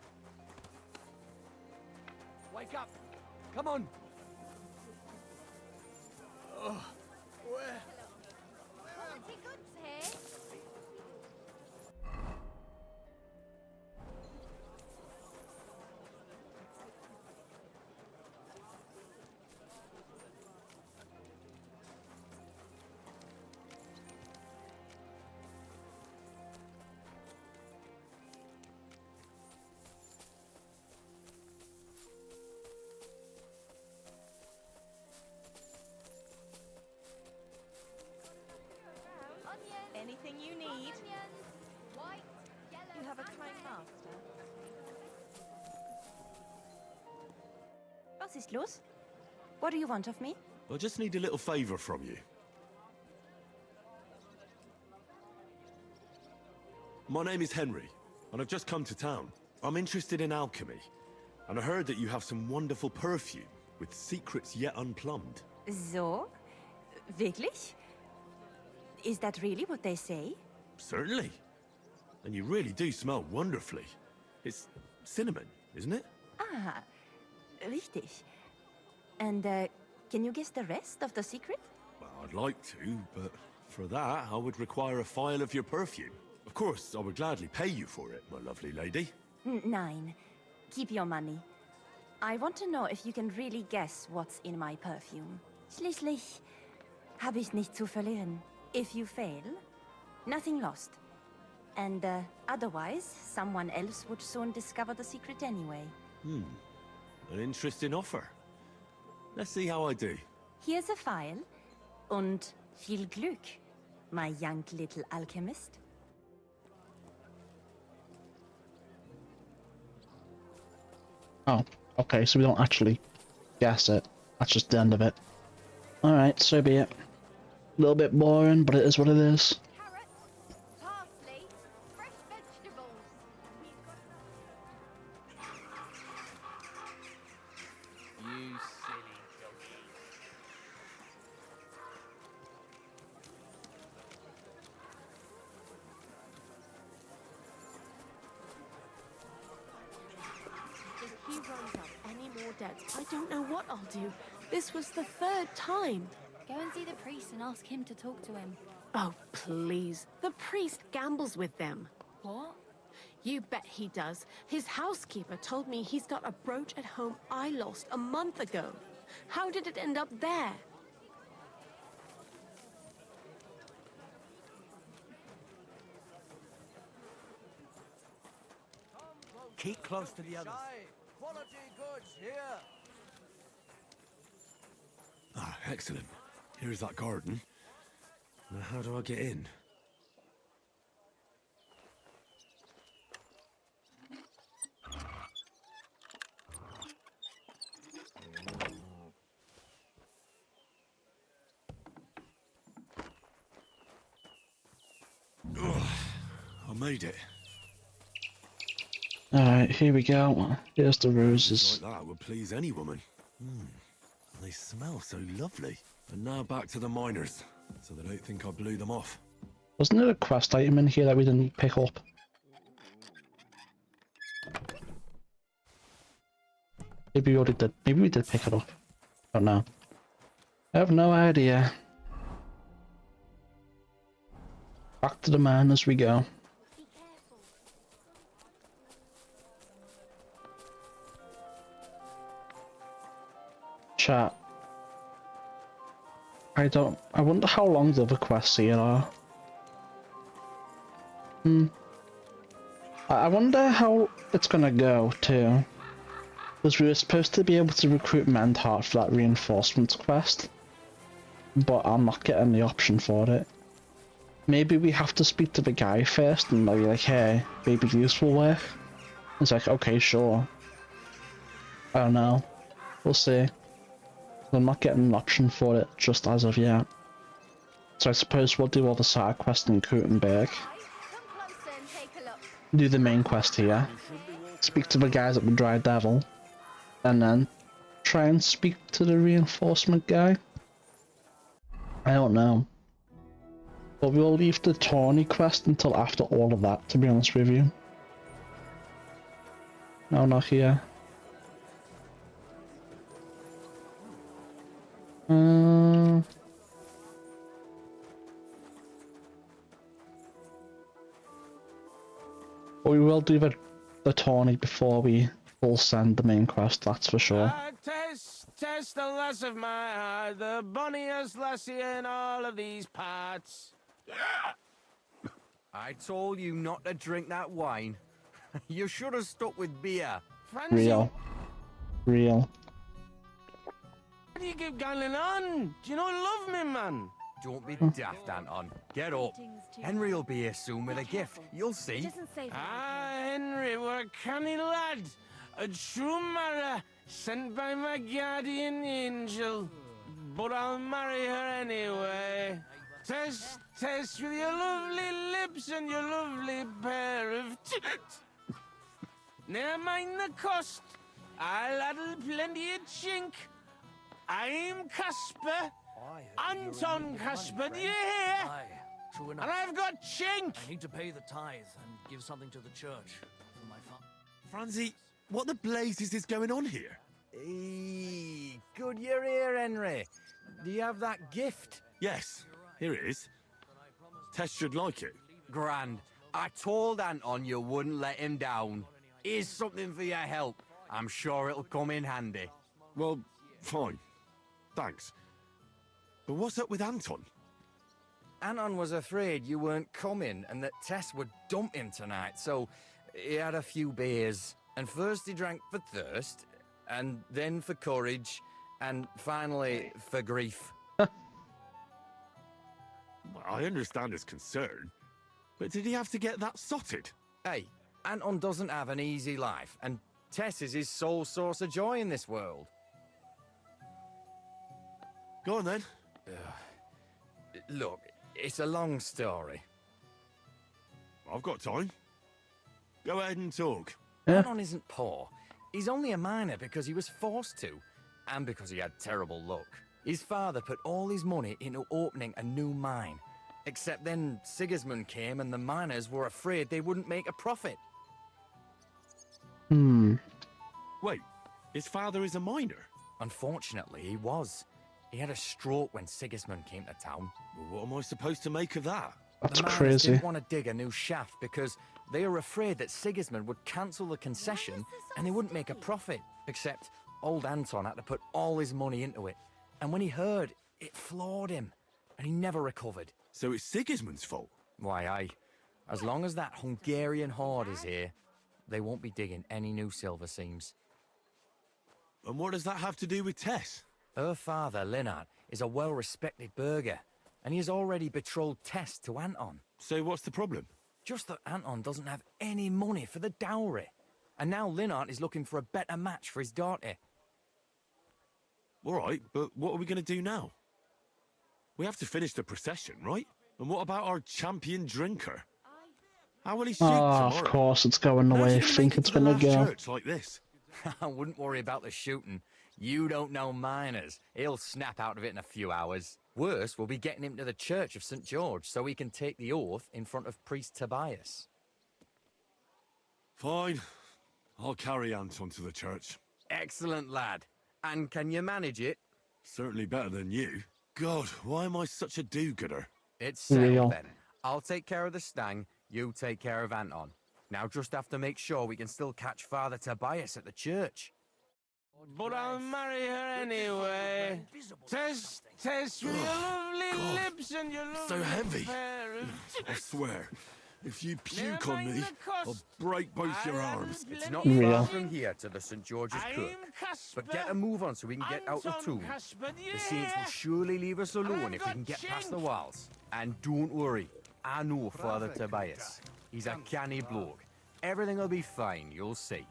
Wake up! Come on! Quality goods here. Anything you need. White, yellow, You have a and kind red. master. Was ist los? What do you want of me? I just need a little favour from you. My name is Henry, and I've just come to town. I'm interested in alchemy, and I heard that you have some wonderful perfume with secrets yet unplumbed. So? Wirklich? Is that really what they say? Certainly. And you really do smell wonderfully. It's cinnamon, isn't it? Ah, richtig. And, can you guess the rest of the secret? Well, I'd like to, but for that, I would require a phial of your perfume. Of course, I would gladly pay you for it, my lovely lady. Nein. Keep your money. I want to know if you can really guess what's in my perfume. Schließlich habe ich nichts zu verlieren. If you fail, nothing lost. And otherwise, someone else would soon discover the secret anyway. An interesting offer. Let's see how I do. Here's a file. Und viel Glück, my young little alchemist. Oh, okay, so we don't actually guess it. That's just the end of it. Alright, so be it. A little bit boring, but it is what it is. Carrots, parsley, fresh vegetables. You silly donkey. If he runs up any more debts, I don't know what I'll do. This was the third time. Go and see the priest and ask him to talk to him. Oh, please. The priest gambles with them. What? You bet he does. His housekeeper told me he's got a brooch at home I lost a month ago. How did it end up there? Keep close to the others. Quality goods here. Ah, excellent. Here's that garden. Now, how do I get in? Ugh, I made it. Alright, here we go. Here's the roses. Like that would please any woman. And they smell so lovely. And now back to the miners, so they don't think I blew them off. Wasn't there a quest item in here that we didn't pick up? Maybe we already did. Maybe we did pick it up. I don't know. I have no idea. Back to the man as we go. Chat. I wonder how long the other quests here are. I wonder how it's gonna go too. Because we were supposed to be able to recruit Mendhart for that reinforcements quest. But I'm not getting the option for it. Maybe we have to speak to the guy first and be like, hey, maybe this will work. It's like, okay, sure. I don't know. We'll see. I'm not getting an option for it just as of yet. So I suppose we'll do all the side quests in Gutenberg. Do the main quest here. Speak to the guys at the Dry Devil. And then try and speak to the reinforcement guy. I don't know. But we'll leave the Tawny quest until after all of that, to be honest with you. No, not here. But we will do the Tawny before we full send the main quest, that's for sure. Test the lass of my heart, the bonniest lassie in all of these parts. I told you not to drink that wine. You should have stuck with beer. Real. What do you keep going on? Do you not love me, man? Don't be daft, Anton. Get up. Henry will be here soon with a gift. You'll see. Henry, what a canny lad. A true marrow, sent by my guardian angel. But I'll marry her anyway. Test with your lovely lips and your lovely pair of tits. Never mind the cost. I'll add plenty of chink. I'm Casper. Anton Casper, do you hear? Aye, true enough. And I've got chink. I need to pay the tithe and give something to the church for my farm. Franzi, what the blazes is going on here? Hey, good you're here, Henry. Do you have that gift? Yes, here it is. Tess should like it. Grand. I told Anton you wouldn't let him down. Here's something for your help. I'm sure it'll come in handy. Well, fine. Thanks. But what's up with Anton? Anton was afraid you weren't coming and that Tess would dump him tonight, so he had a few beers. And first he drank for thirst, and then for courage, and finally for grief. I understand his concern, but did he have to get that sotted? Hey, Anton doesn't have an easy life, and Tess is his sole source of joy in this world. Go on then. Look, it's a long story. I've got time. Go ahead and talk. Anton isn't poor. He's only a miner because he was forced to, and because he had terrible luck. His father put all his money into opening a new mine. Except then Sigismund came and the miners were afraid they wouldn't make a profit. Wait, his father is a miner? Unfortunately, he was. He had a stroke when Sigismund came to town. Well, what am I supposed to make of that? That's the miners crazy. didn't want to dig a new shaft because they were afraid that Sigismund would cancel the concession and they wouldn't make a profit. Except old Anton had to put all his money into it. And when he heard, it floored him. And he never recovered. So it's Sigismund's fault? Why, aye. As long as that Hungarian horde is here, they won't be digging any new silver seams. And what does that have to do with Tess? Her father, Linnart, is a well-respected burgher, and he has already betrothed Tess to Anton. So what's the problem? Just that Anton doesn't have any money for the dowry. And now Linhart is looking for a better match for his daughter. All right, but what are we going to do now? We have to finish the procession, right? And what about our champion drinker? How will he shoot tomorrow? Of course it's going the How's way he I gonna think make it it's to the gonna last go. church like this? I wouldn't worry about the shooting. You don't know Miners. He'll snap out of it in a few hours. Worse will be getting him to the Church of St. George so he can take the oath in front of Priest Tobias. Fine. I'll carry Anton to the church. Excellent, lad. And can you manage it? Certainly better than you. God, why am I such a do-gooder? It's settled Real. then. I'll take care of the stang, you take care of Anton. Now just have to make sure we can still catch Father Tobias at the church. But I'll marry her anyway. Tess, with your lovely lips and your lovely So heavy. hair. I swear, if you puke on me, I'll break both your arms. It's not Real. far from here to the St. George's Kirk. But get a move on so we can get out the tomb. The saints will surely leave us alone if we can get past the walls. And don't worry, I know Father Tobias. He's a canny bloke. Everything will be fine, you'll see.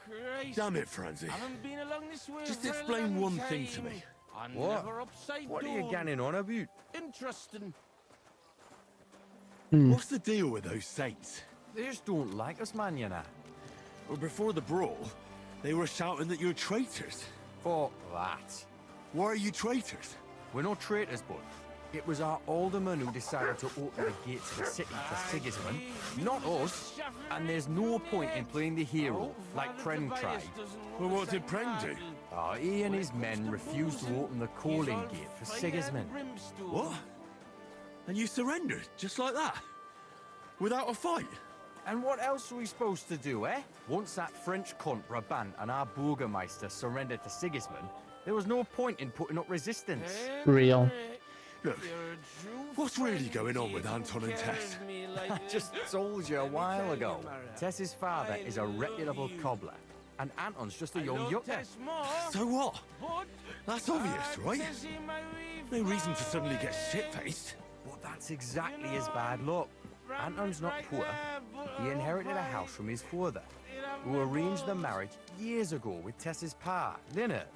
Christ, Damn it, Francie. haven't been along this way Just for a explain long one thing to time. me. I'm What? never upside What are you down. getting on about? Interesting. What's the deal with those saints? They just don't like us, man, you know. Well, before the brawl, they were shouting that you're traitors. Fuck that. Why are you traitors? We're not traitors, bud. It was our alderman who decided to open the gates of the city to Sigismund, not us. And there's no point in playing the hero, like Pren tried. Well, what did Pren do? He and his men refused to open the calling gate for Sigismund. What? And you surrendered, just like that? Without a fight? And what else were we supposed to do, eh? Once that French cunt Brabant and our Burgermeister surrendered to Sigismund, there was no point in putting up resistance. Real. Look, what's really going on with Anton and Tess? I just told you a while ago. Tess's father is a reputable cobbler, and Anton's just a young yucca. So what? That's obvious, right? No reason to suddenly get shit-faced. But that's exactly his bad luck. Anton's not poor. He inherited a house from his father, who arranged the marriage years ago with Tess's pa, Linhart.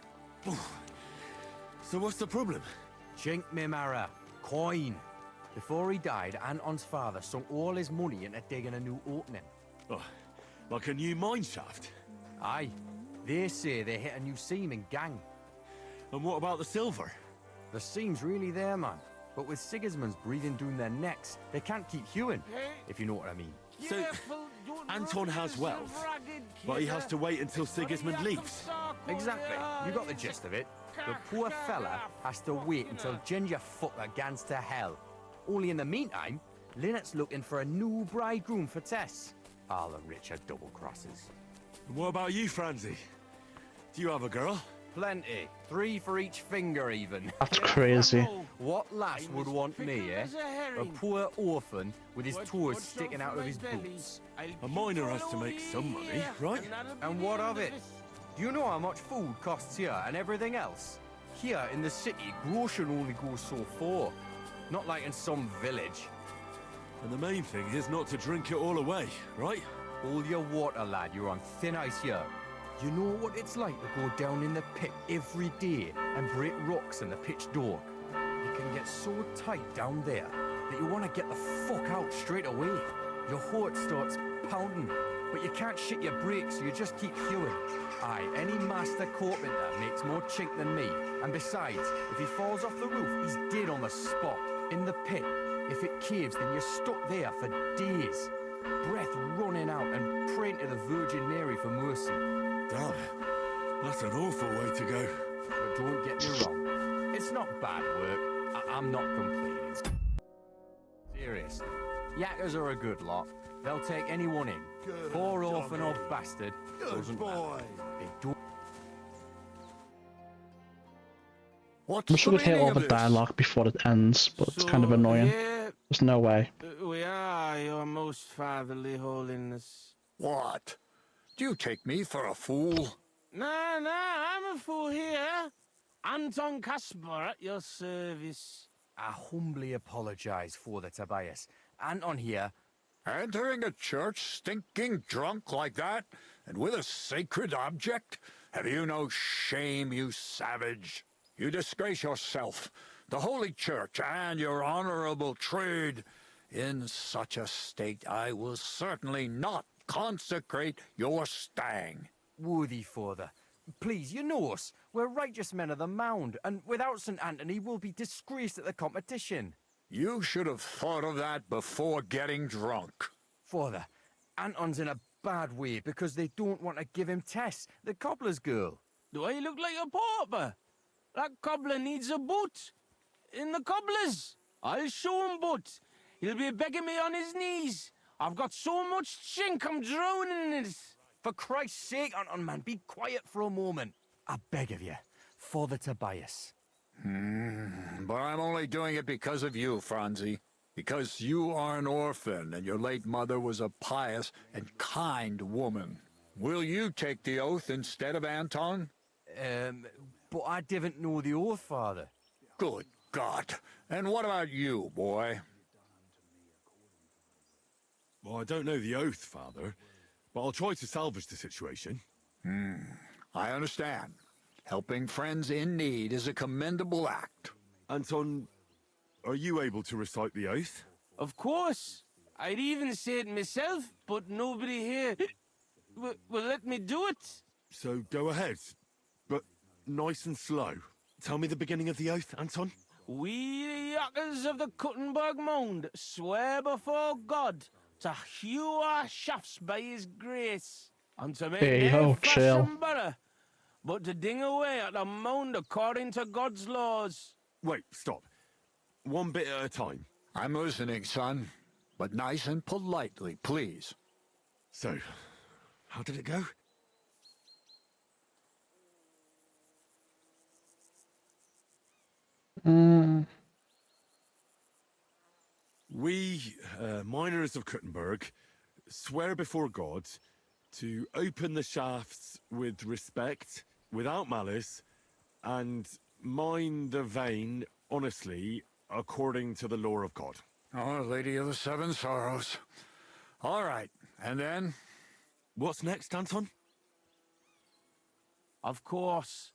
So what's the problem? Chink me marrow. Coin. Before he died, Anton's father sunk all his money into digging a new opening. Oh, like a new mine shaft? Aye. They say they hit a new seam in gang. And what about the silver? The seam's really there, man. But with Sigismund's breathing down their necks, they can't keep hewing, if you know what I mean. So, Anton has wealth, but he has to wait until Sigismund leaves. Exactly. You got the gist of it. The poor fella has to wait until Ginger fucker gans to hell. Only in the meantime, Lynette's looking for a new bridegroom for Tess. All the rich are double crosses. And what about you, Francie? Do you have a girl? Plenty. 3 for each finger, even. That's crazy. What lass would want me, eh? A poor orphan with his toes sticking out of his boots. A miner has to make some money, right? And what of it? Do you know how much food costs here and everything else? Here in the city, grocery only goes so far. Not like in some village. And the main thing is not to drink it all away, right? Hold your water, lad. You're on thin ice here. You know what it's like to go down in the pit every day and break rocks in the pitch dark? You can get so tight down there that you want to get the fuck out straight away. Your heart starts pounding, but you can't shit your brakes, so you just keep hewing. Aye, any master carpenter makes more chink than me. And besides, if he falls off the roof, he's dead on the spot. In the pit, if it caves, then you're stuck there for days. Breath running out and praying to the Virgin Mary for mercy. Damn, that's an awful way to go. But don't get me wrong, it's not bad work. I'm not complaining. Serious. Yakkers are a good lot. They'll take anyone in. Poor orphan or bastard. Doesn't matter. They don't. I wish I could hear all the dialogue before it ends, but it's kind of annoying. Yeah, There's no way. we are, your most fatherly holiness. What? Do you take me for a fool? Nah, I'm a fool here. Anton Caspar at your service. I humbly apologize, Father Tobias. Anton here. Entering a church stinking drunk like that, and with a sacred object? Have you no shame, you savage? You disgrace yourself, the Holy Church, and your honorable trade. In such a state, I will certainly not consecrate your stag. Worthy Father, please, you know us. We're righteous men of the Mound, and without St. Anthony, we'll be disgraced at the competition. You should have thought of that before getting drunk. Father, Anton's in a bad way because they don't want to give him Tess, the cobbler's girl. Do I look like a pauper? That cobbler needs a boot. In the cobbler's. I'll show him boot. He'll be begging me on his knees. I've got so much chink I'm drowning in it. For Christ's sake, Anton, man, be quiet for a moment. I beg of you, Father Tobias. But I'm only doing it because of you, Franzi. Because you are an orphan, and your late mother was a pious and kind woman. Will you take the oath instead of Anton? But I didn't know the oath, Father. Good God. And what about you, boy? Well, I don't know the oath, Father, but I'll try to salvage the situation. I understand. Helping friends in need is a commendable act. Anton, are you able to recite the oath? Of course. I'd even say it myself, but nobody here will let me do it. So go ahead, but nice and slow. Tell me the beginning of the oath, Anton. We, the Yakkers of the Kuttenberg Mound, swear before God to hew our shafts by his grace, and to make Hey, no ho, fuss chill. and bother, but to ding away at the mound according to God's laws. Wait, stop. One bit at a time. I'm listening, son. But nice and politely, please. So, how did it go? We, miners of Kuttenberg, swear before God to open the shafts with respect, without malice, and mine the vein honestly, according to the law of God. Oh, Lady of the Seven Sorrows. All right, and then? What's next, Anton? Of course.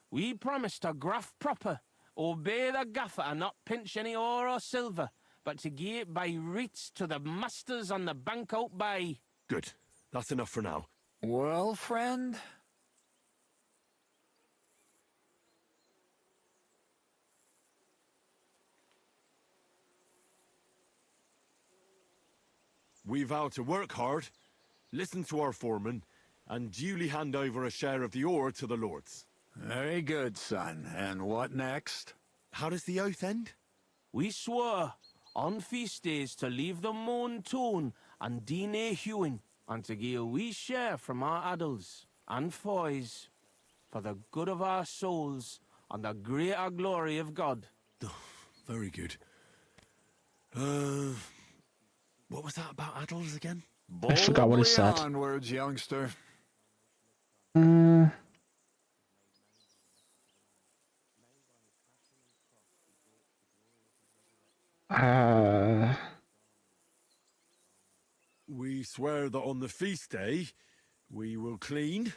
We promise to graft proper, obey the gaffer and not pinch any ore or silver, but to gie it by reets to the masters on the bank out by. Good. That's enough for now. Well, friend? We vow to work hard, listen to our foreman, and duly hand over a share of the ore to the lords. Very good, son. And what next? How does the oath end? We swore on feast days to leave the moon tune and DNA hewing, and to gie a wee share from our adults and foys for the good of our souls and the greater glory of God. Oh, very good. What was that about adults again? I forgot what he said. Onwards, youngster. We swear that on the feast day, we will clean,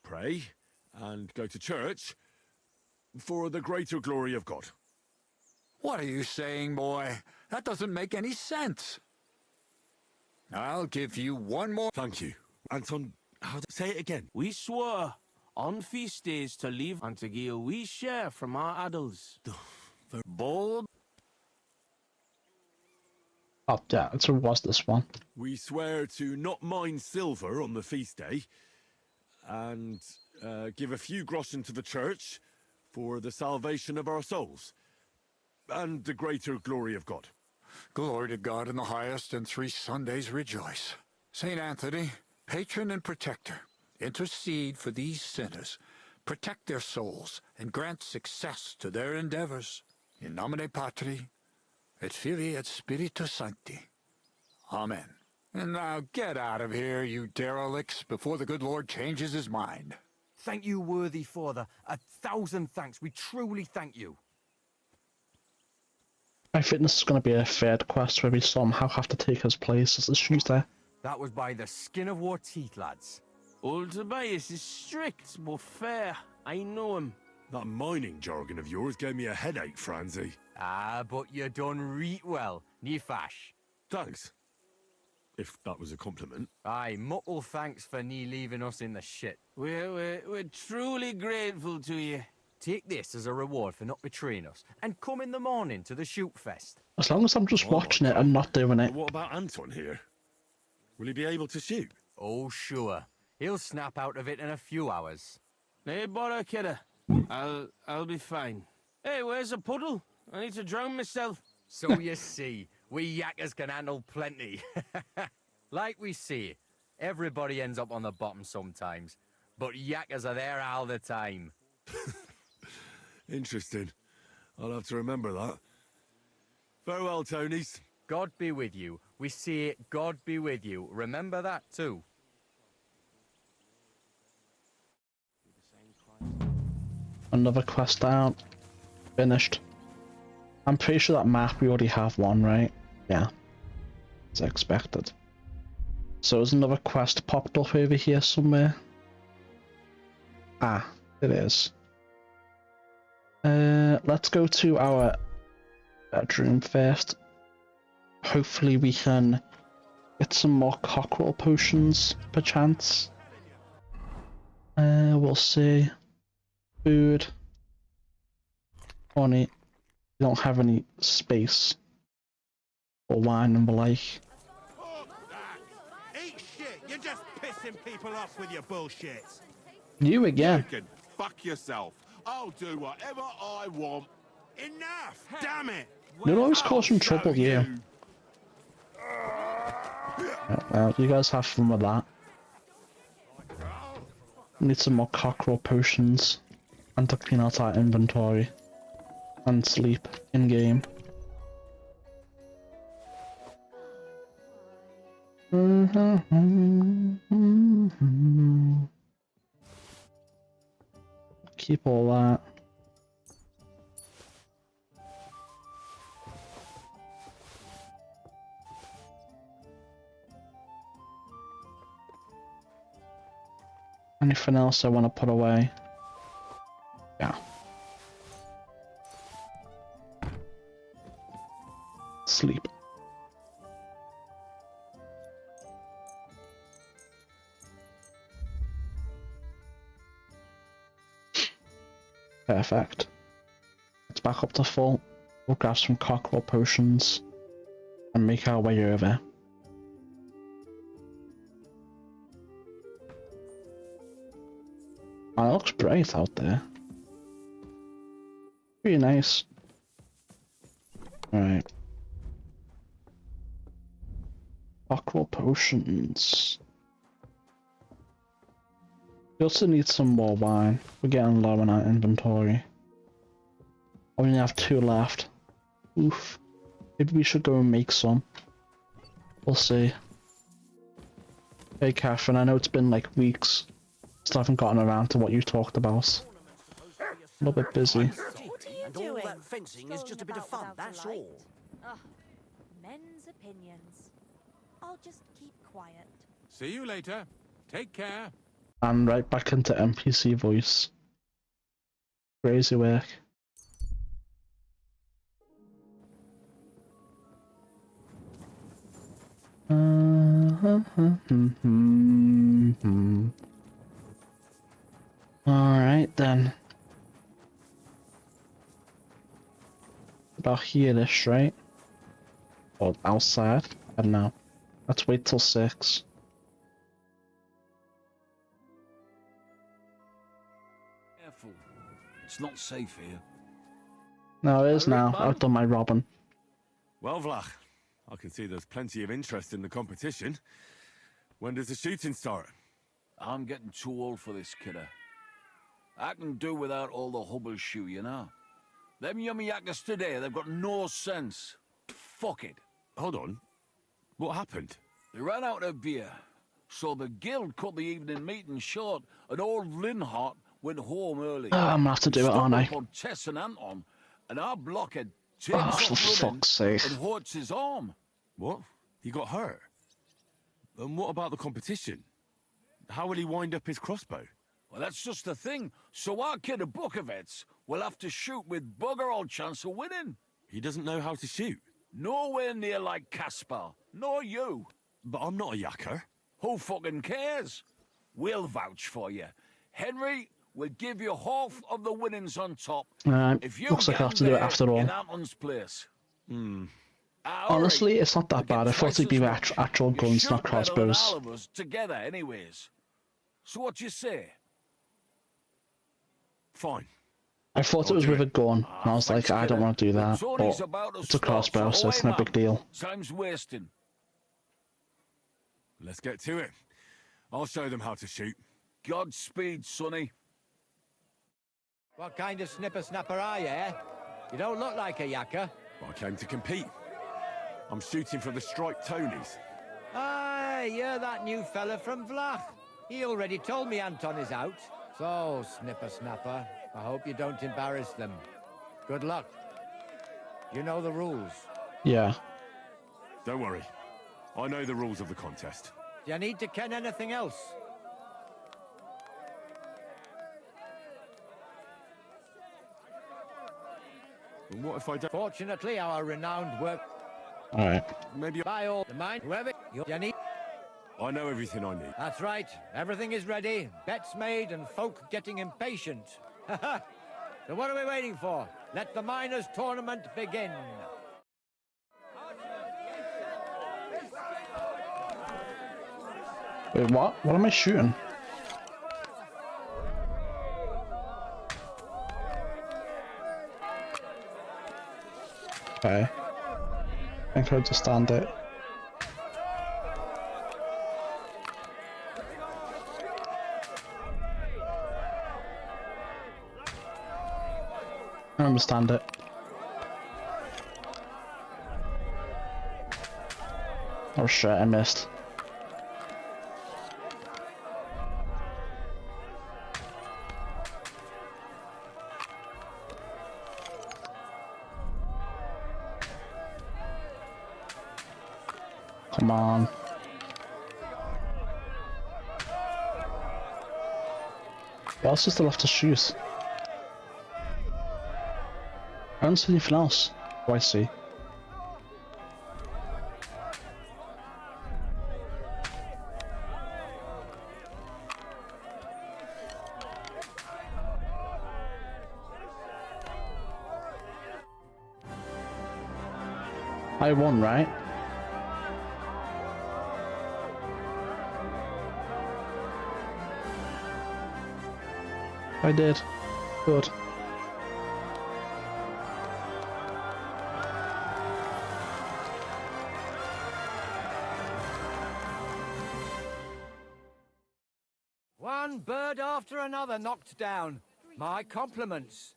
pray, and go to church for the greater glory of God. What are you saying, boy? That doesn't make any sense. I'll give you one more. Thank you. Anton, say it again. We swore on feast days to leave and to gie a wee share from our adults. Bold. Oh, yeah, it was this one. We swear to not mine silver on the feast day and give a few groschen to the church for the salvation of our souls and the greater glory of God. Glory to God in the highest, and 3 Sundays rejoice. Saint Anthony, patron and protector, intercede for these sinners, protect their souls, and grant success to their endeavors. In nomine Patri, et Filii et Spiritus Sancti. Amen. And now get out of here, you derelicts, before the good Lord changes his mind. Thank you, worthy father. 1,000 thanks. We truly thank you. I think this is going to be a third quest where we somehow have to take his place as the shooter. That was by the skin of our teeth, lads. Old Tobias is strict but fair. I know him. That mining jargon of yours gave me a headache, Franzi. Ah, but you done reet well, nie fash. Thanks. If that was a compliment. Aye, muckle thanks for nie leaving us in the shit. We're truly grateful to you. Take this as a reward for not betraying us, and come in the morning to the shoot fest. As long as I'm just watching it and not doing it. What about Anton here? Will he be able to shoot? Oh, sure. He'll snap out of it in a few hours. Hey, bother, kidder. I'll be fine. Hey, where's the puddle? I need to drown myself. So you see, we yakkers can handle plenty. Like we see, everybody ends up on the bottom sometimes, but yakkers are there all the time. Interesting. I'll have to remember that. Farewell, Tonies. God be with you. We say God be with you. Remember that too. Another quest down. Finished. I'm pretty sure that map we already have one, right? Yeah. As expected. So there's another quest popped up over here somewhere. Ah, it is. Let's go to our bedroom first. Hopefully we can get some more cockerel potions, perchance. We'll see. Food. Honey. We don't have any space or wine and the like. Eat shit! You're just pissing people off with your bullshit. You again. You can fuck yourself. I'll do whatever I want. Enough! Damn it! You'll always cause some trouble, you. Well, you guys have fun with that. Need some more cockerel potions and to clean out our inventory and sleep in game. Keep all that. Anything else I want to put away? Yeah. Sleep. Perfect. It's back up to full. We'll grab some cockerel potions and make our way over. Oh, it looks bright out there. Pretty nice. Alright. Cockerel potions. We also need some more wine. We're getting low on our inventory. I only have 2 left. Oof. Maybe we should go and make some. We'll see. Hey Catherine, I know it's been like weeks. Still haven't gotten around to what you talked about. A little bit busy. And all that fencing is just a bit of fun, that's all. Ugh, men's opinions. I'll just keep quiet. See you later. Take care. And right back into NPC voice. Crazy work. Alright then. About here-ish, right? Or outside? I don't know. Let's wait till 6. Careful. It's not safe here. No, it is now. I've done my robbing. Well, Vlach, I can see there's plenty of interest in the competition. When does the shooting start? I'm getting too old for this, kidder. I can do without all the hubble shoe, you know. Them yummy yakkers today, they've got no sense. Fuck it. Hold on. What happened? They ran out of beer. So the guild cut the evening meeting short, and old Linhart went home early. I'm gonna have to do it, aren't I? Up on Tess and Anton, and our blockhead takes Oh, off for running fuck's sake. and hurts his arm. What? He got hurt? And what about the competition? How will he wind up his crossbow? Well, that's just the thing. So our kid of Bukovets will have to shoot with bugger all chance of winning. He doesn't know how to shoot. Nowhere near like Caspar, nor you. But I'm not a yakker. Who fucking cares? We'll vouch for you. Henry will give you half of the winnings on top. If you Looks like I have to do it after all. in Anton's place. Honestly, it's not that bad. I thought it'd be with actual guns, not crossbows. All of us together, anyways. So what you say? Fine. I thought it was with a gun, and I was like, I don't want to do that, but it's a crossbow, so it's no big deal. Time's wasting. Let's get to it. I'll show them how to shoot. Godspeed, Sonny. What kind of snipper-snapper are you, eh? You don't look like a yakker. I came to compete. I'm shooting for the striped Tonies. Aye, you're that new fella from Vlach. He already told me Anton is out. So, snipper-snapper, I hope you don't embarrass them. Good luck. You know the rules. Yeah. Don't worry. I know the rules of the contest. Do you need to ken anything else? And what if I don't? Fortunately, our renowned work... Alright. Maybe by all the mind, whoever you need. I know everything I need. That's right. Everything is ready. Bets made and folk getting impatient. So what are we waiting for? Let the miners' tournament begin. Wait, what? What am I shooting? Okay. I think I understand it. I understand it. Oh shit, I missed. Come on. What else is there left to shoot? I don't see anything else. Oh, I see. I won, right? I did. Good. One bird after another knocked down. My compliments.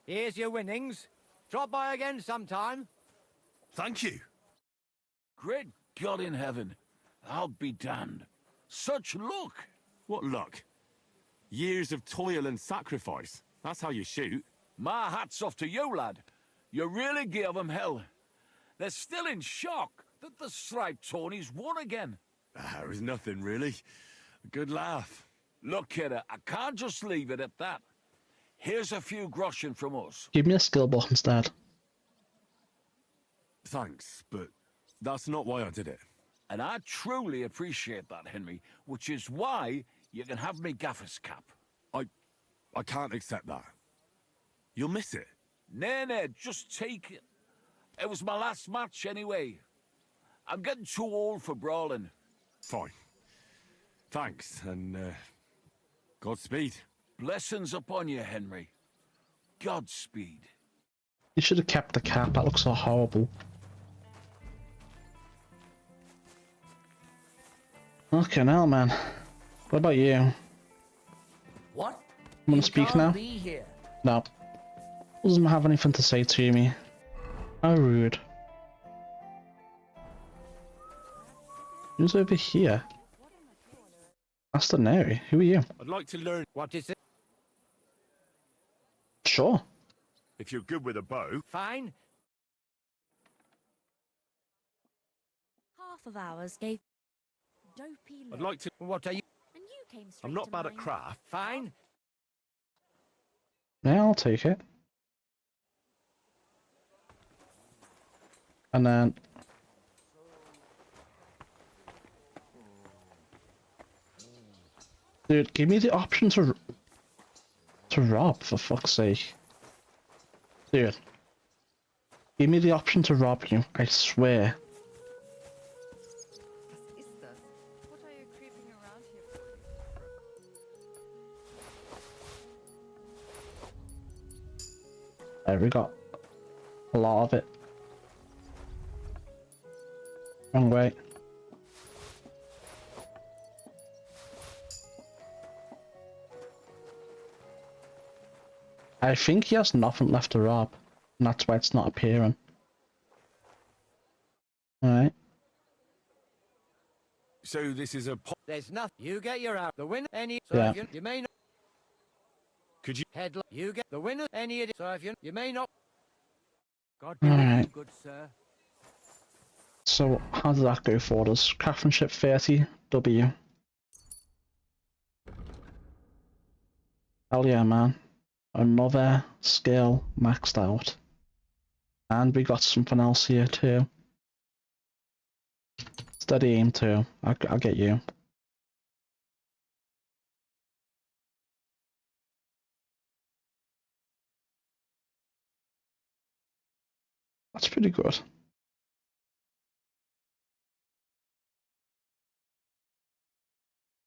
Here's your winnings. Drop by again sometime. Thank you. Great God in heaven. I'll be damned. Such luck. What luck? Years of toil and sacrifice. That's how you shoot. My hat's off to you, lad. You really gave them hell. They're still in shock that the striped Tonies won again. It was nothing, really. A good laugh. Look, kidder, I can't just leave it at that. Here's a few groschen from us. Give me a skill book instead. Thanks, but that's not why I did it. And I truly appreciate that, Henry, which is why you can have me gaffer's cap. I can't accept that. You'll miss it. Nay, just take it. It was my last match anyway. I'm getting too old for brawling. Fine. Thanks, and Godspeed. Blessings upon you, Henry. Godspeed. You should have kept the cap, that looks so horrible. Okay, now, man. What about you? What? You wanna speak now? Be here. No. Doesn't have anything to say to me. How rude. Who's over here? Master Neri, who are you? I'd like to learn. What is it? Sure. If you're good with a bow. Fine. Half of ours gave dopey look. I'd like to. What are you? And you came straight I'm not to bad at mind. craft. Fine. Yeah, I'll take it. And then... Dude, give me the option to rob, for fuck's sake. Dude. Give me the option to rob you, I swear. There we got a lot of it. Wrong way. I think he has nothing left to rob, and that's why it's not appearing. Alright. So this is a. There's nothing. You get your out. The winner. Any. Yeah. You may not. Could you? Headline. You get the winner. Any. So if you may not. God be with Alright. you, good sir. So, how did that go for us? Craftsmanship 30, W. Hell yeah, man. Another skill maxed out. And we got something else here too. Steady aim too. I'll get you. That's pretty good.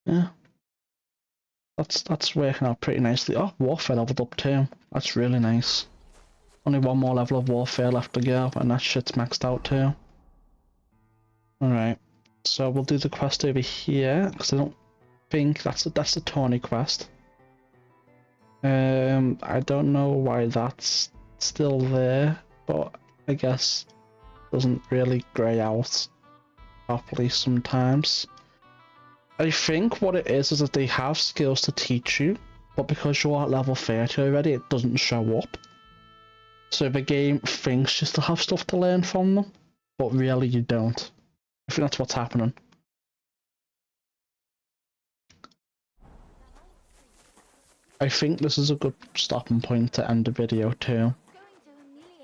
Yeah. That's working out pretty nicely. Oh, Warfare leveled up too. That's really nice. Only one more level of Warfare left to go, and that shit's maxed out too. Alright. So we'll do the quest over here, because I don't think that's the Tawny quest. I don't know why that's still there, but I guess it doesn't really grey out properly sometimes. I think what it is that they have skills to teach you, but because you're at level 30 already, it doesn't show up. So the game thinks you still have stuff to learn from them, but really you don't. I think that's what's happening. I think this is a good stopping point to end the video too.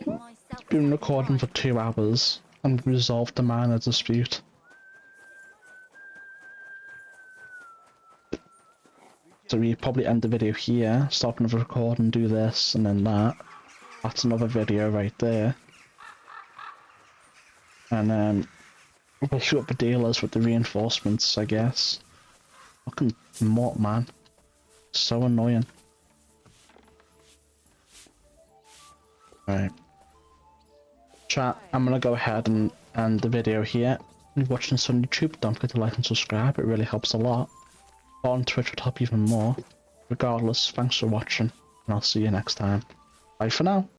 It's been recording for 2 hours and resolved the minor dispute. So we probably end the video here, stop another record and do this, and then that. That's another video right there. And then we'll shoot up the dealers with the reinforcements, I guess. Fucking mort, man. So annoying. Alright. Chat, I'm gonna go ahead and end the video here. If you're watching this on YouTube, don't forget to like and subscribe, it really helps a lot. On Twitch would help even more. Regardless, thanks for watching, and I'll see you next time. Bye for now.